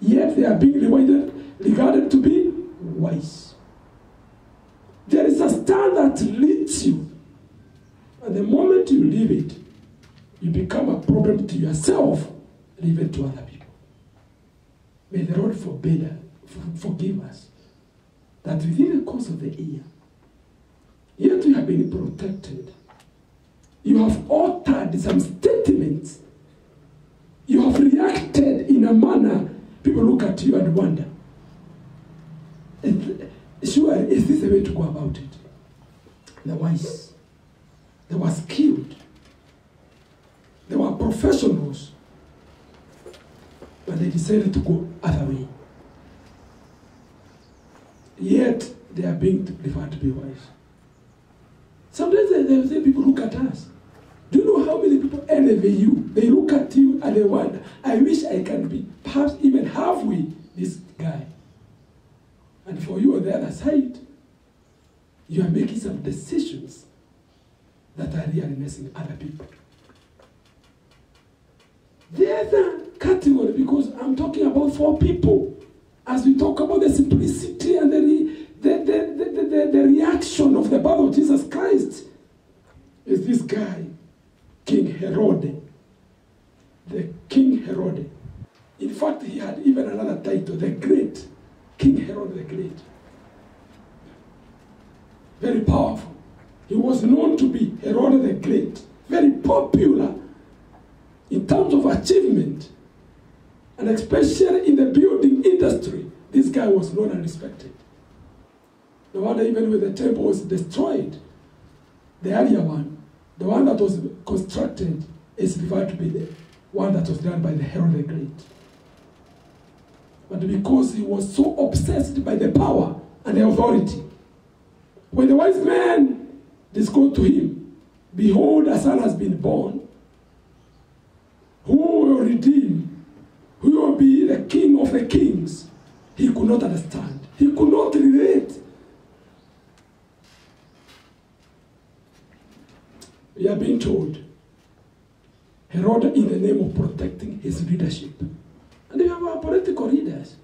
Yet they are being regarded to be wise. There is a star that leads you. And the moment you leave it, you become a problem to yourself and even to other people. May the Lord forgive us that within the course of the year, yet you have been protected. You have uttered some statements. You have reacted in a manner people look at you and wonder, sure, is this the way to go about it? The wise, they were skilled, they were professionals, but they decided to go other way. Yet they are being referred to be wise. Sometimes they say people look at us. Do you know how many people envy you? They look at you and they wonder, I wish I can be perhaps even halfway this guy. And for you on the other side, you are making some decisions that are really messing other people. The other category, because I'm talking about 4 people, as we talk about the simplicity and the reaction of the birth of Jesus Christ, is this guy, King Herod. The King Herod. In fact, he had even another title, the Great. King Herod the Great. Very powerful. He was known to be Herod the Great. Very popular in terms of achievement. And especially in the building industry, this guy was known and respected. No wonder even when the temple was destroyed, the earlier one, the one that was constructed, is referred to be the one that was done by the Herod the Great. But because he was so obsessed by the power and the authority, when the wise men discovered to him, behold, a son has been born, who will redeem, who will be the king of the kings, he could not understand. He could not relate. we are being told, Herod, in the name of protecting his leadership. And we have our political leaders,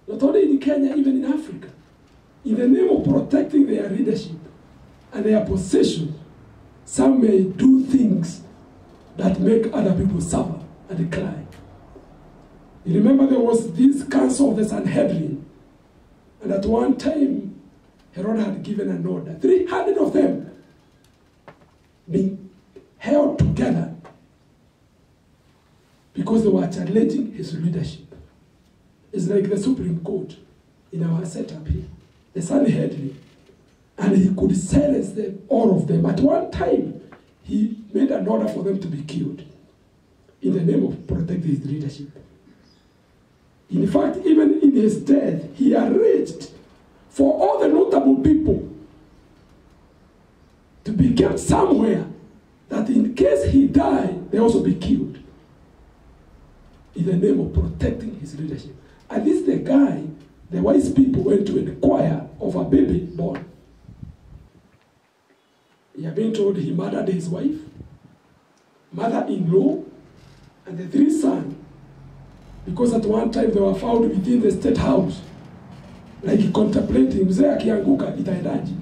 not only in Kenya, even in Africa, in the name of protecting their leadership and their position, some may do things that make other people suffer and cry. You remember there was this council of the Sanhedrin, and at one time, Herod had given an order, 300 of them being held together because they were challenging his leadership. It's like the Supreme Court in our setup here, the Sanhedrin. And he could silence them, all of them. At one time, he made an order for them to be killed in the name of protecting his leadership. In fact, even in his death, he arranged for all the notable people to be kept somewhere, that in case he died, they also be killed in the name of protecting his leadership. And this is the guy the wise people went to inquire of a baby born. He had been told he murdered his wife, mother-in-law, and the 3 sons, because at one time they were found within the state house, like contemplating, mzee akianguka itaendaje?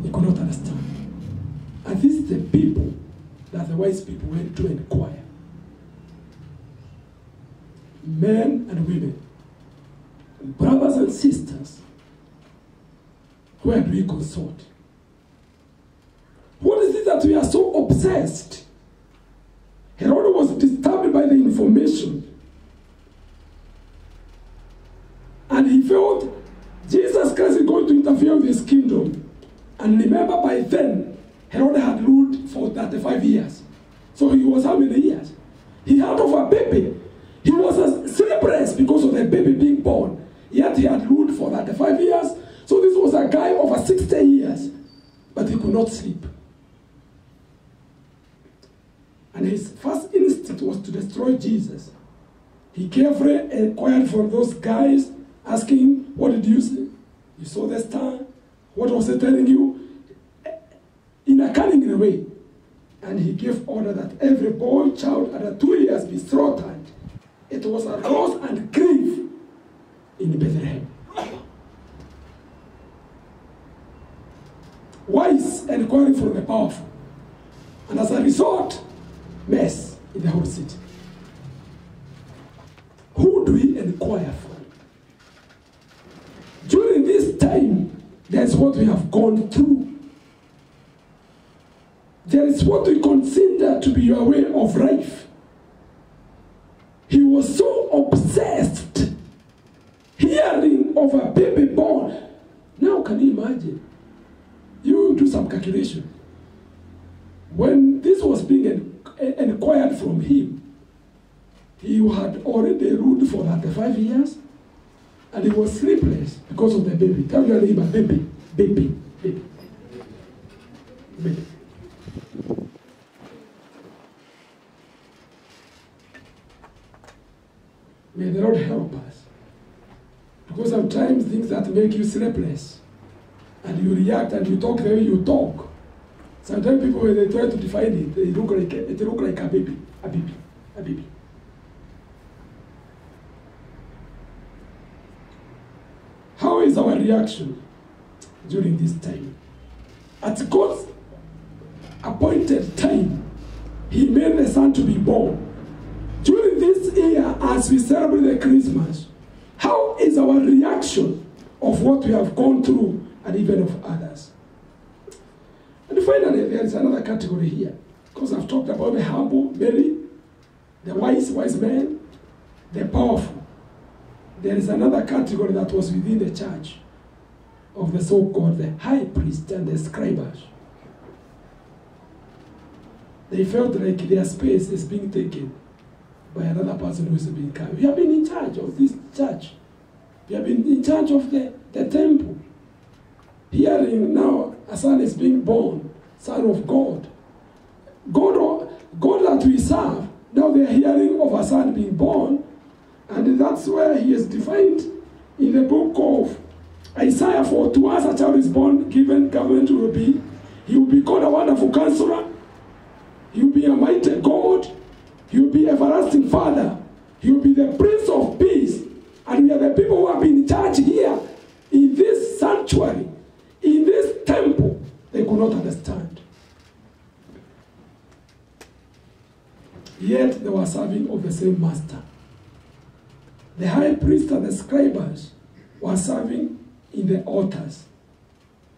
He could not understand. And this is the people that the wise people went to inquire. Men and women, brothers and sisters, where do we consult? What is it that we are so obsessed? Herod was disturbed by the information. And he felt Jesus Christ is going to interfere with his kingdom. And remember, by then, Herod had ruled for 35 years. So he was how many years? He had over a baby. He was sleepless because of the baby being born. Yet he had ruled for 35 years. So this was a guy over 60 years. But he could not sleep. And his first instinct was to destroy Jesus. He carefully inquired from those guys, asking, what did you see? You saw the star? What was it telling you? In a cunning way. And he gave order that every boy, child under 2 years be slaughtered. It was a loss and grief in Bethlehem. Wise inquiring from the powerful. And as a result, mess in the whole city. Who do we inquire from? During this time, that's what we have gone through. There is what we consider to be your way of life. He was so obsessed, hearing of a baby born. Now, can you imagine? You do some calculation. When this was being inquired from him, he had already ruled for 35 years, and he was sleepless because of the baby. Tell your neighbor, baby, baby, baby, baby. May the Lord help us. Because sometimes things that make you sleepless, and you react and you talk the way you talk. Sometimes people, when they try to define it, it look like a baby, a baby, a baby. How is our reaction during this time? At God's appointed time, He made the Son to be born. During this year, as we celebrate the Christmas, how is our reaction of what we have gone through and even of others? And finally, there is another category here. Because I've talked about the humble, Mary, the wise man, the powerful. There is another category that was within the church of the so-called the high priest and the scribes. They felt like their space is being taken by another person who is being carried. We have been in charge of this church. We have been in charge of the temple. Hearing now a son is being born, son of God. God that we serve, now they are hearing of a son being born, and that's where he is defined in the book of Isaiah, for to us a child is born, given government will be He will be called a wonderful counselor. He will be a mighty God. He will be everlasting Father. He will be the Prince of Peace. And we are the people who have been in charge here, in this sanctuary, in this temple. They could not understand. Yet they were serving of the same master. The high priest and the scribes were serving in the altars.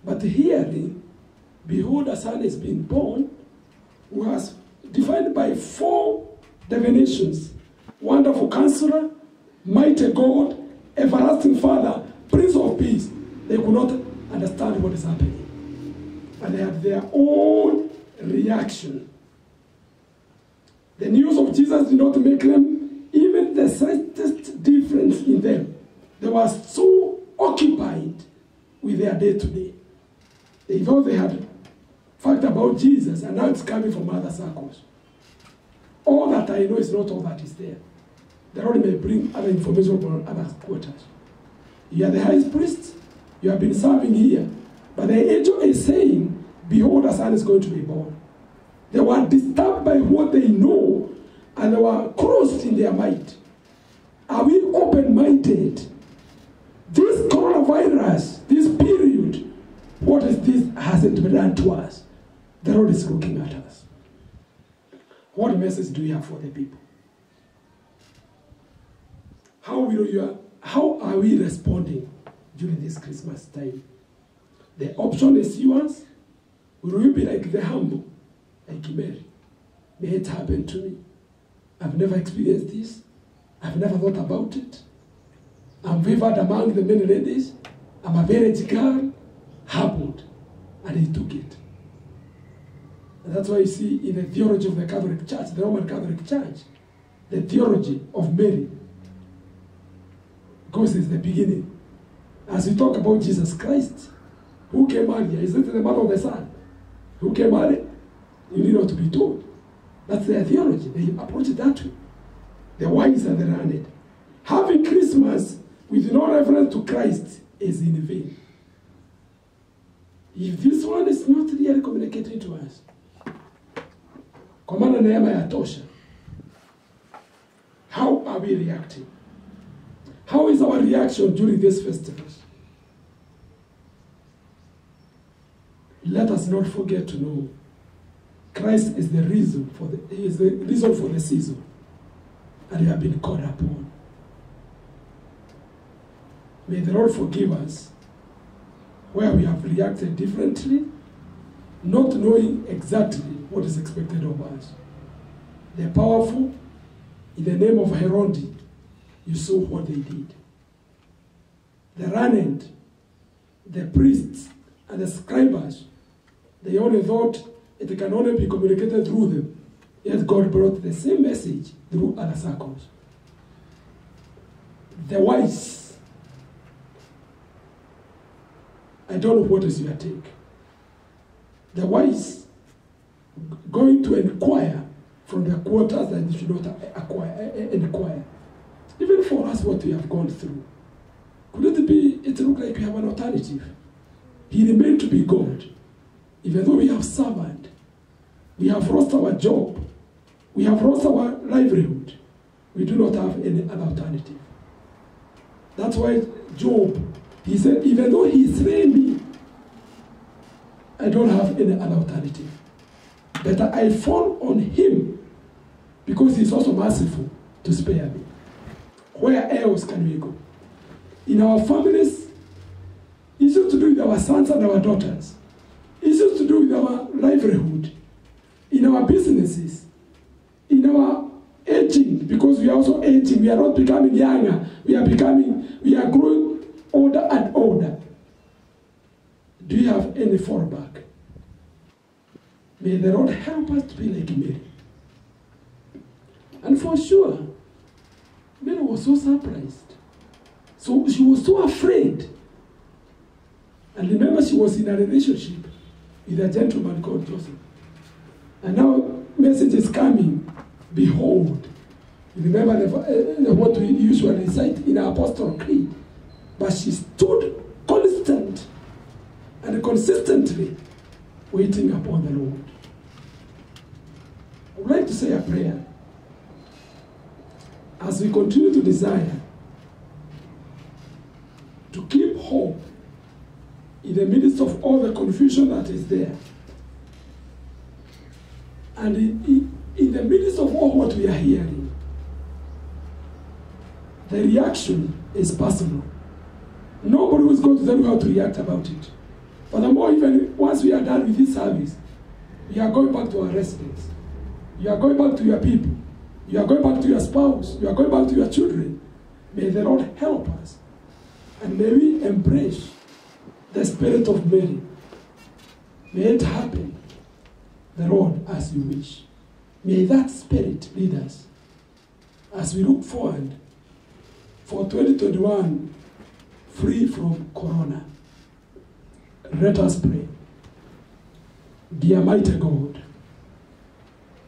But hearing, behold, a son is being born, was defined by 4 definitions: wonderful counselor, mighty God, everlasting Father, Prince of Peace. They could not understand what is happening. And they had their own reaction. The news of Jesus did not make them even the slightest difference in them. They were so occupied with their day-to-day. They thought they had fact about Jesus, and now it's coming from other circles. All that I know is not all that is there. The Lord may bring other information from other quarters. You are the highest priest. You have been serving here. But the angel is saying, behold, a son is going to be born. They were disturbed by what they know, and they were crossed in their mind. Are we open-minded? This coronavirus, this period, what is this hasn't been done to us? The Lord is looking at us. What message do you have for the people? How are we responding during this Christmas time? The option is yours. Will you be like the humble, like Mary? May it happen to me. I've never experienced this. I've never thought about it. I'm favored among the many ladies. I'm a village girl. Happened. And he took it. And that's why you see in the theology of the Catholic Church, the Roman Catholic Church, the theology of Mary goes since the beginning. As we talk about Jesus Christ, who came earlier? Is it the mother of the Son? Who came earlier? You need not to be told. That's their theology. They approach it that way. The wise and the learned. Having Christmas with no reference to Christ is in vain. If this one is not really communicating to us, Komana neema ya tosha. How are we reacting? How is our reaction during these festivals? Let us not forget to know Christ is the reason for the season, and we have been called upon. May the Lord forgive us where we have reacted differently, not knowing exactly what is expected of us. The powerful, in the name of Herod, you saw what they did. The learned, the priests, and the scribes, they only thought it can only be communicated through them. Yet God brought the same message through other circles. The wise, I don't know what is your take. The wise going to inquire from the quarters that they should not inquire. Even for us, what we have gone through. Could it be, it look like we have an alternative? He remained to be God. Even though we have served, we have lost our job, we have lost our livelihood, we do not have any other alternative. That's why Job, he said, even though he slay me, I don't have any other alternative. But I fall on him because he's also merciful to spare me. Where else can we go? In our families, issues to do with our sons and our daughters, issues to do with our livelihood, in our businesses, in our aging, because we are also aging, we are not becoming younger, we are growing older and older. Do you have any fallback? May the Lord help us to be like Mary. And for sure, Mary was so surprised. So she was so afraid. And remember, she was in a relationship with a gentleman called Joseph. And now message is coming. Behold. You remember what we usually recite in our Apostle Creed. But she stood constant and consistently waiting upon the Lord. I would like to say a prayer as we continue to desire to keep hope in the midst of all the confusion that is there. And in the midst of all what we are hearing, the reaction is personal. Nobody was going to tell you how to react about it. Furthermore, even once we are done with this service, you are going back to our residence. You are going back to your people. You are going back to your spouse. You are going back to your children. May the Lord help us. And may we embrace the spirit of Mary. May it happen, the Lord, as you wish. May that spirit lead us as we look forward for 2021, free from corona. Let us pray. Dear mighty God,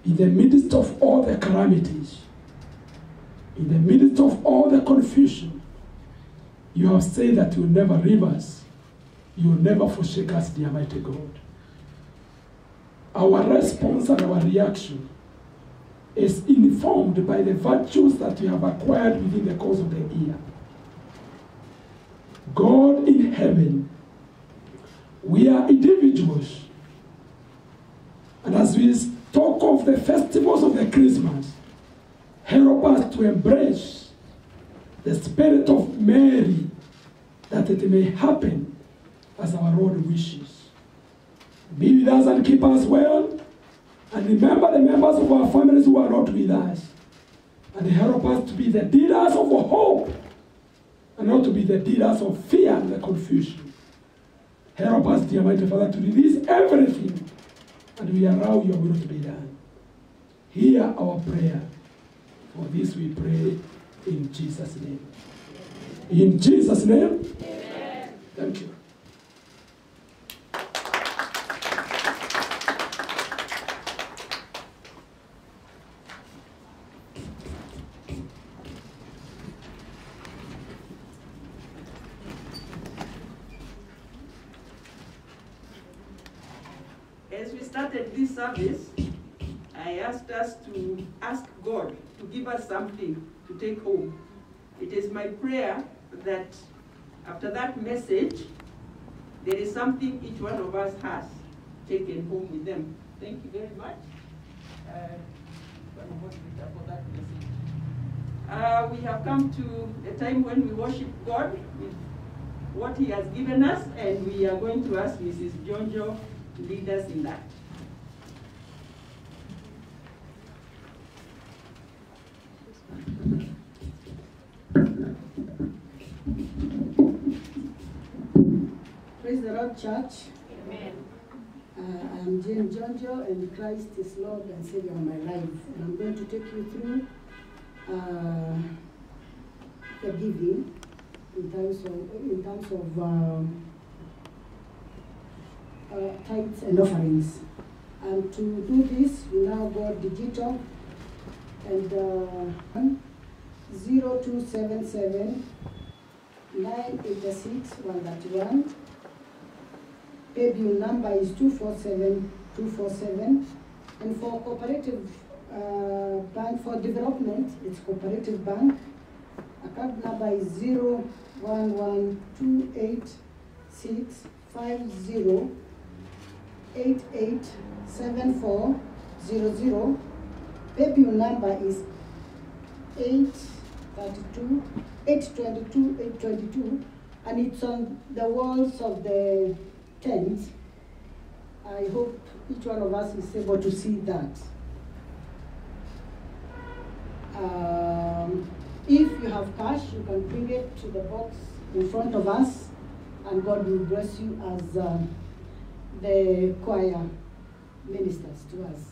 in the midst of all the calamities, in the midst of all the confusion, you have said that you will never leave us. You will never forsake us, dear mighty God. Our response and our reaction is informed by the virtues that we have acquired within the course of the year. God in heaven, we are individuals. And as we talk of the festivals of the Christmas, help us to embrace the spirit of Mary, that it may happen as our Lord wishes. Be with us and keep us well. And remember the members of our families who are not with us. And help us to be the dealers of hope, and not to be the dealers of fear and the confusion. Help us, dear mighty Father, to release everything, and we allow your will to be done. Hear our prayer. For this we pray in Jesus' name. In Jesus' name. Amen. Thank you. As we started this service, I asked us to ask God to give us something to take home. It is my prayer that after that message, there is something each one of us has taken home with them. Thank you very much. For that message. We have come to a time when we worship God with what He has given us, and we are going to ask Mrs. Jonjo to lead us in that. Praise the Lord, church. Amen. I'm Jane Jonjo, and Christ is Lord and Savior of my life. And I'm going to take you through the giving in terms of tithes and offerings. And to do this, we now go digital, and 0277 986 131. Pay bill number is 247247. And for cooperative bank for development, it's Cooperative Bank. Account number is 0112860887400. Pay bill number is 822, and it's on the walls of the tent. I hope each one of us is able to see that. If you have cash, you can bring it to the box in front of us, and God will bless you as the choir ministers to us.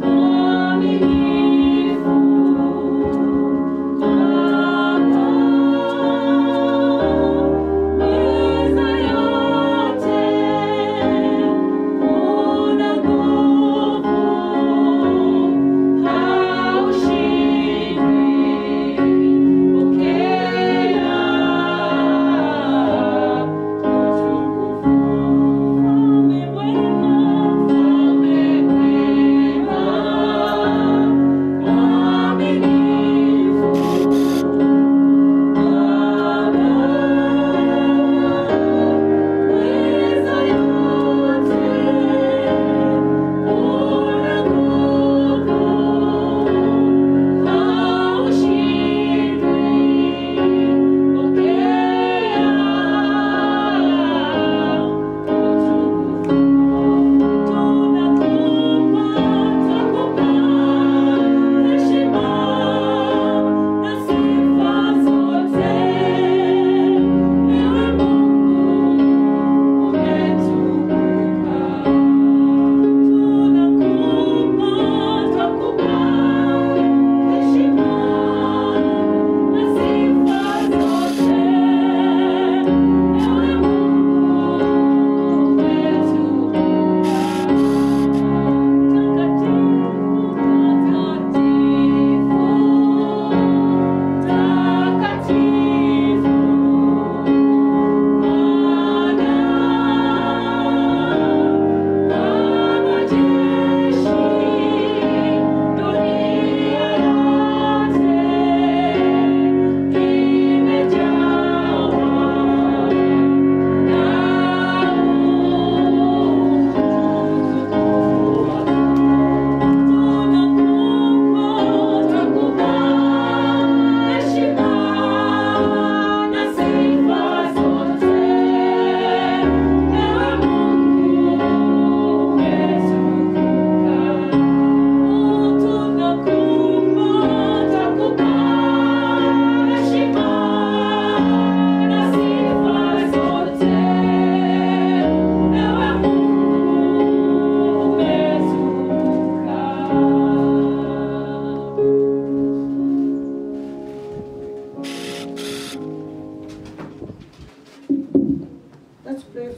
Family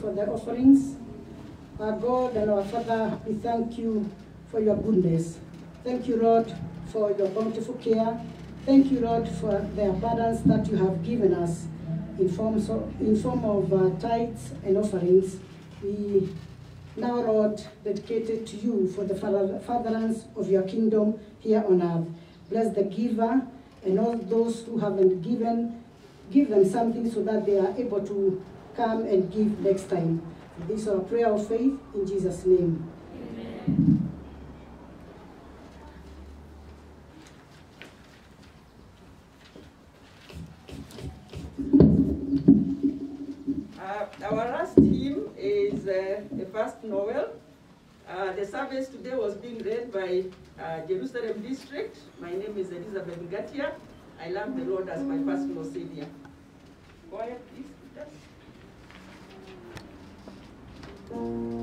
for the offerings. Our God and our Father, we thank you for your goodness. Thank you, Lord, for your bountiful care. Thank you, Lord, for the abundance that you have given us in form of tithes and offerings. We now, Lord, dedicate it to you for the furtherance of your kingdom here on earth. Bless the giver and all those who haven't given, give them something so that they are able to come and give next time. This is our prayer of faith in Jesus' name. Amen. Our last hymn is the first Noel. The service today was being read by Jerusalem District. My name is Elizabeth Ngatia. I love the Lord as my personal Savior. Choir, please. Worship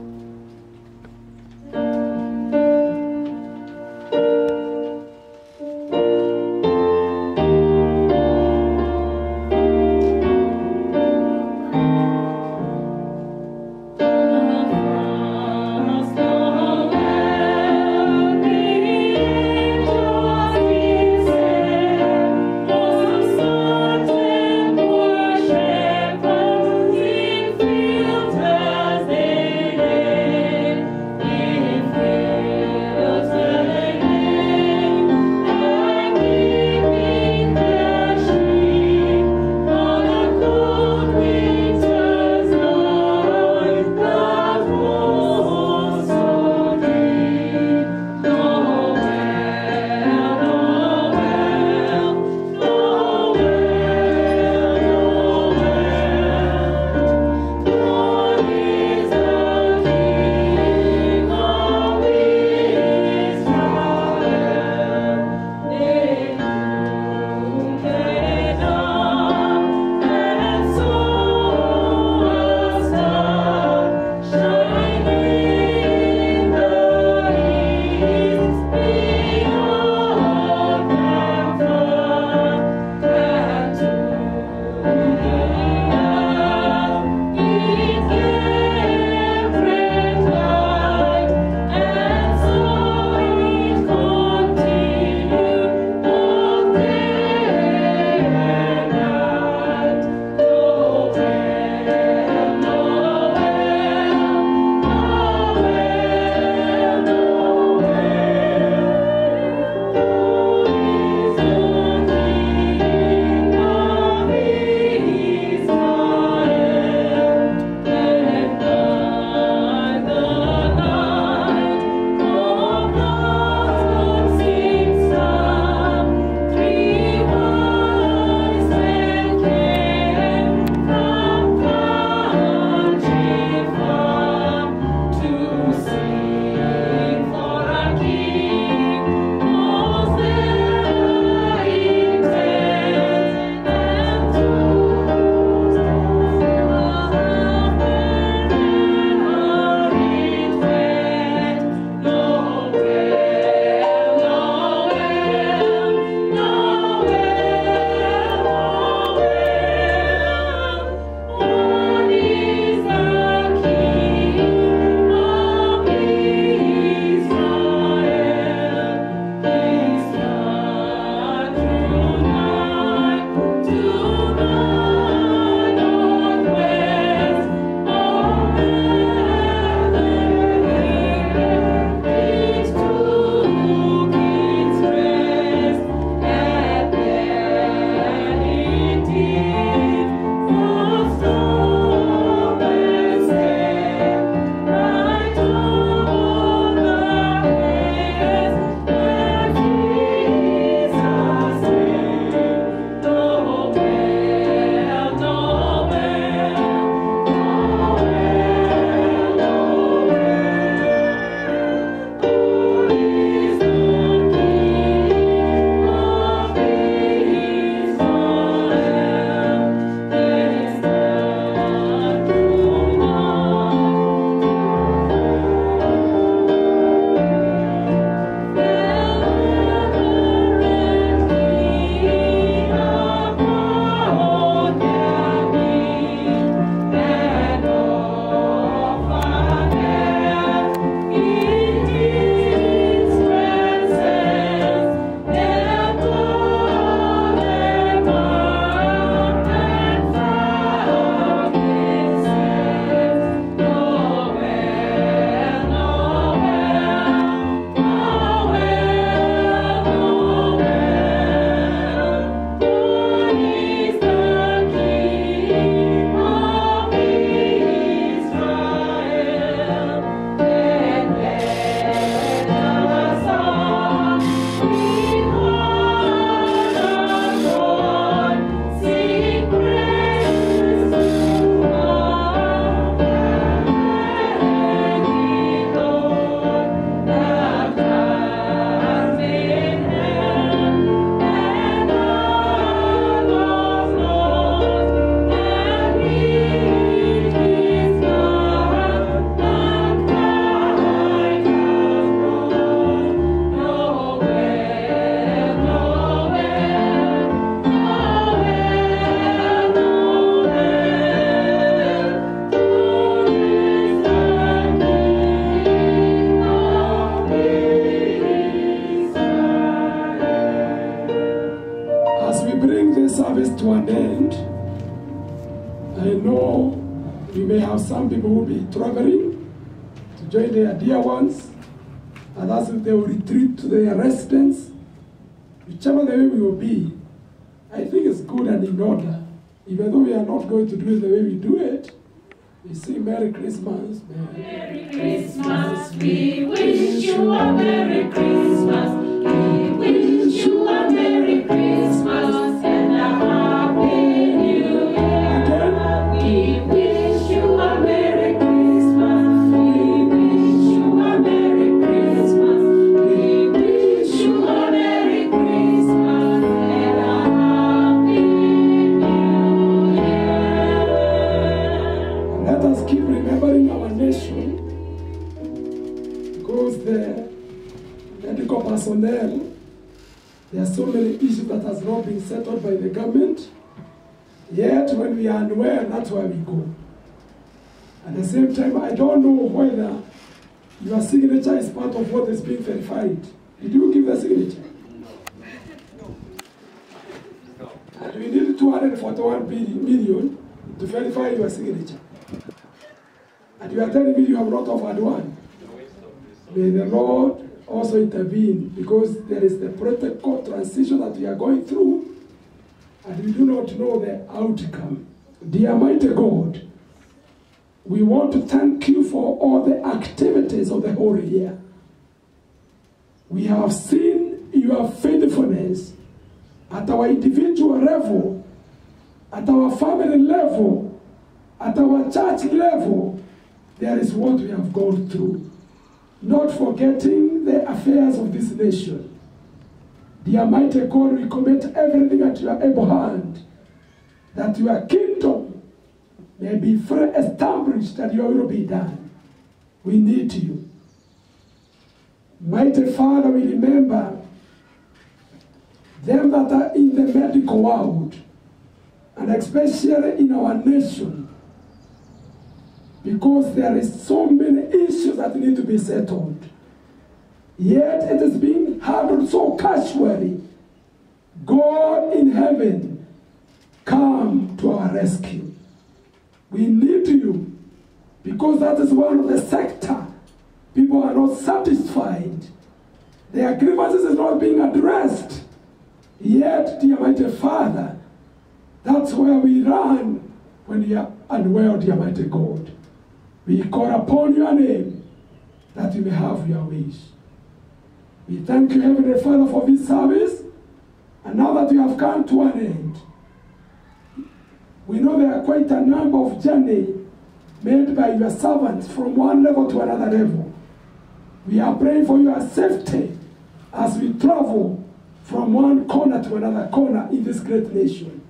And I know we may have some people who will be traveling to join their dear ones, and as if they will retreat to their residence. Whichever the way we will be, I think it's good and in order. Even though we are not going to do it the way we do it, we sing Merry Christmas. Merry Christmas, we wish you a Merry Christmas. We wish you a Merry Christmas and a Happy New Year. We wish you a Merry Christmas. We wish you a Merry Christmas. We wish you a Merry Christmas and a Happy New Year. Let us keep remembering our nation, because the medical personnel, there are so many issues that has not been settled by the government. Yet when we are unaware, that's where we go. At the same time, I don't know whether your signature is part of what is being verified. Did you give the signature? And we need 241 million to verify your signature. And you are telling me you have not offered one. May the Lord also intervene, because there is the protocol transition that we are going through, and we do not know the outcome. Dear mighty God, we want to thank you for all the activities of the whole year. We have seen your faithfulness at our individual level, at our family level, at our church level. There is what we have gone through. Not forgetting the affairs of this nation. Dear mighty God, we commit everything at your able hand, that your kingdom may be fully established, that your will be done. We need you. Mighty Father, we remember them that are in the medical world, and especially in our nation, because there is so many issues that need to be settled. Yet it is being handled so casually. God in heaven, come to our rescue. We need you, because that is one of the sector. People are not satisfied. Their grievances is not being addressed. Yet, dear mighty Father, that's where we run when we are unwell, dear mighty God. We call upon your name, that you may have your wish. We thank you, Heavenly Father, for this service. And now that you have come to an end, we know there are quite a number of journeys made by your servants from one level to another level. We are praying for your safety as we travel from one corner to another corner in this great nation.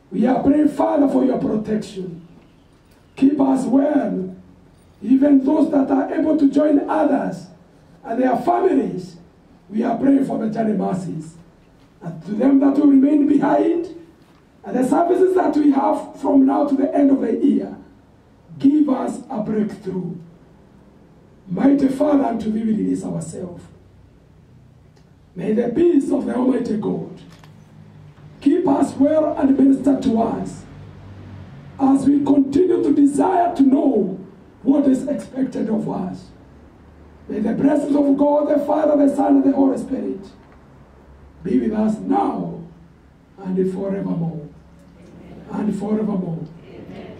We are praying, Father, for your protection. Keep us well, even those that are able to join others and their families. We are praying for the journey mercies. And to them that will remain behind, and the services that we have from now to the end of the year, give us a breakthrough. Mighty Father, unto thee we release ourselves. May the peace of the Almighty God keep us well and minister to us as we continue to desire to know what is expected of us. May the blessings of God, the Father, the Son, and the Holy Spirit be with us now and forevermore. Amen. And forevermore. Amen.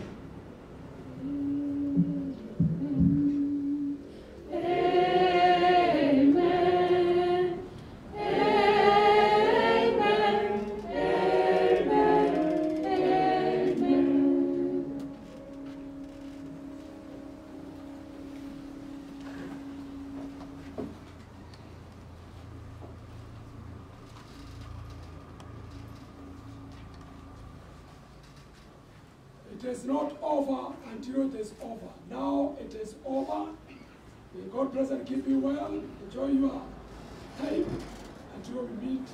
It is not over until it is over. Now it is over. May God bless and keep you well. Enjoy your time until we meet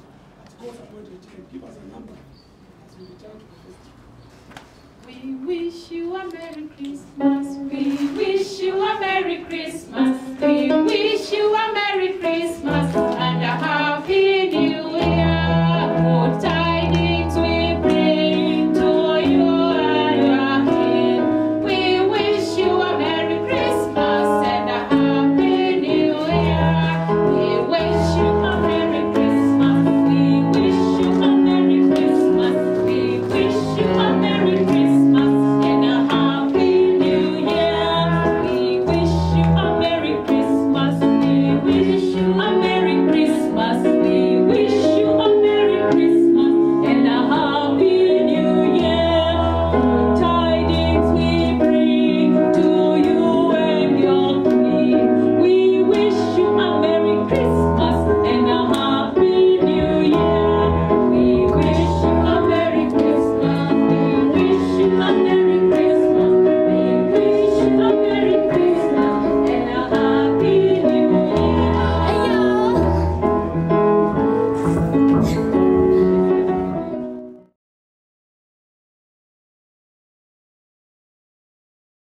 at God's appointed time. Give us a number as we return to the festival. We wish you a Merry Christmas. We wish you a Merry Christmas. We wish you a Merry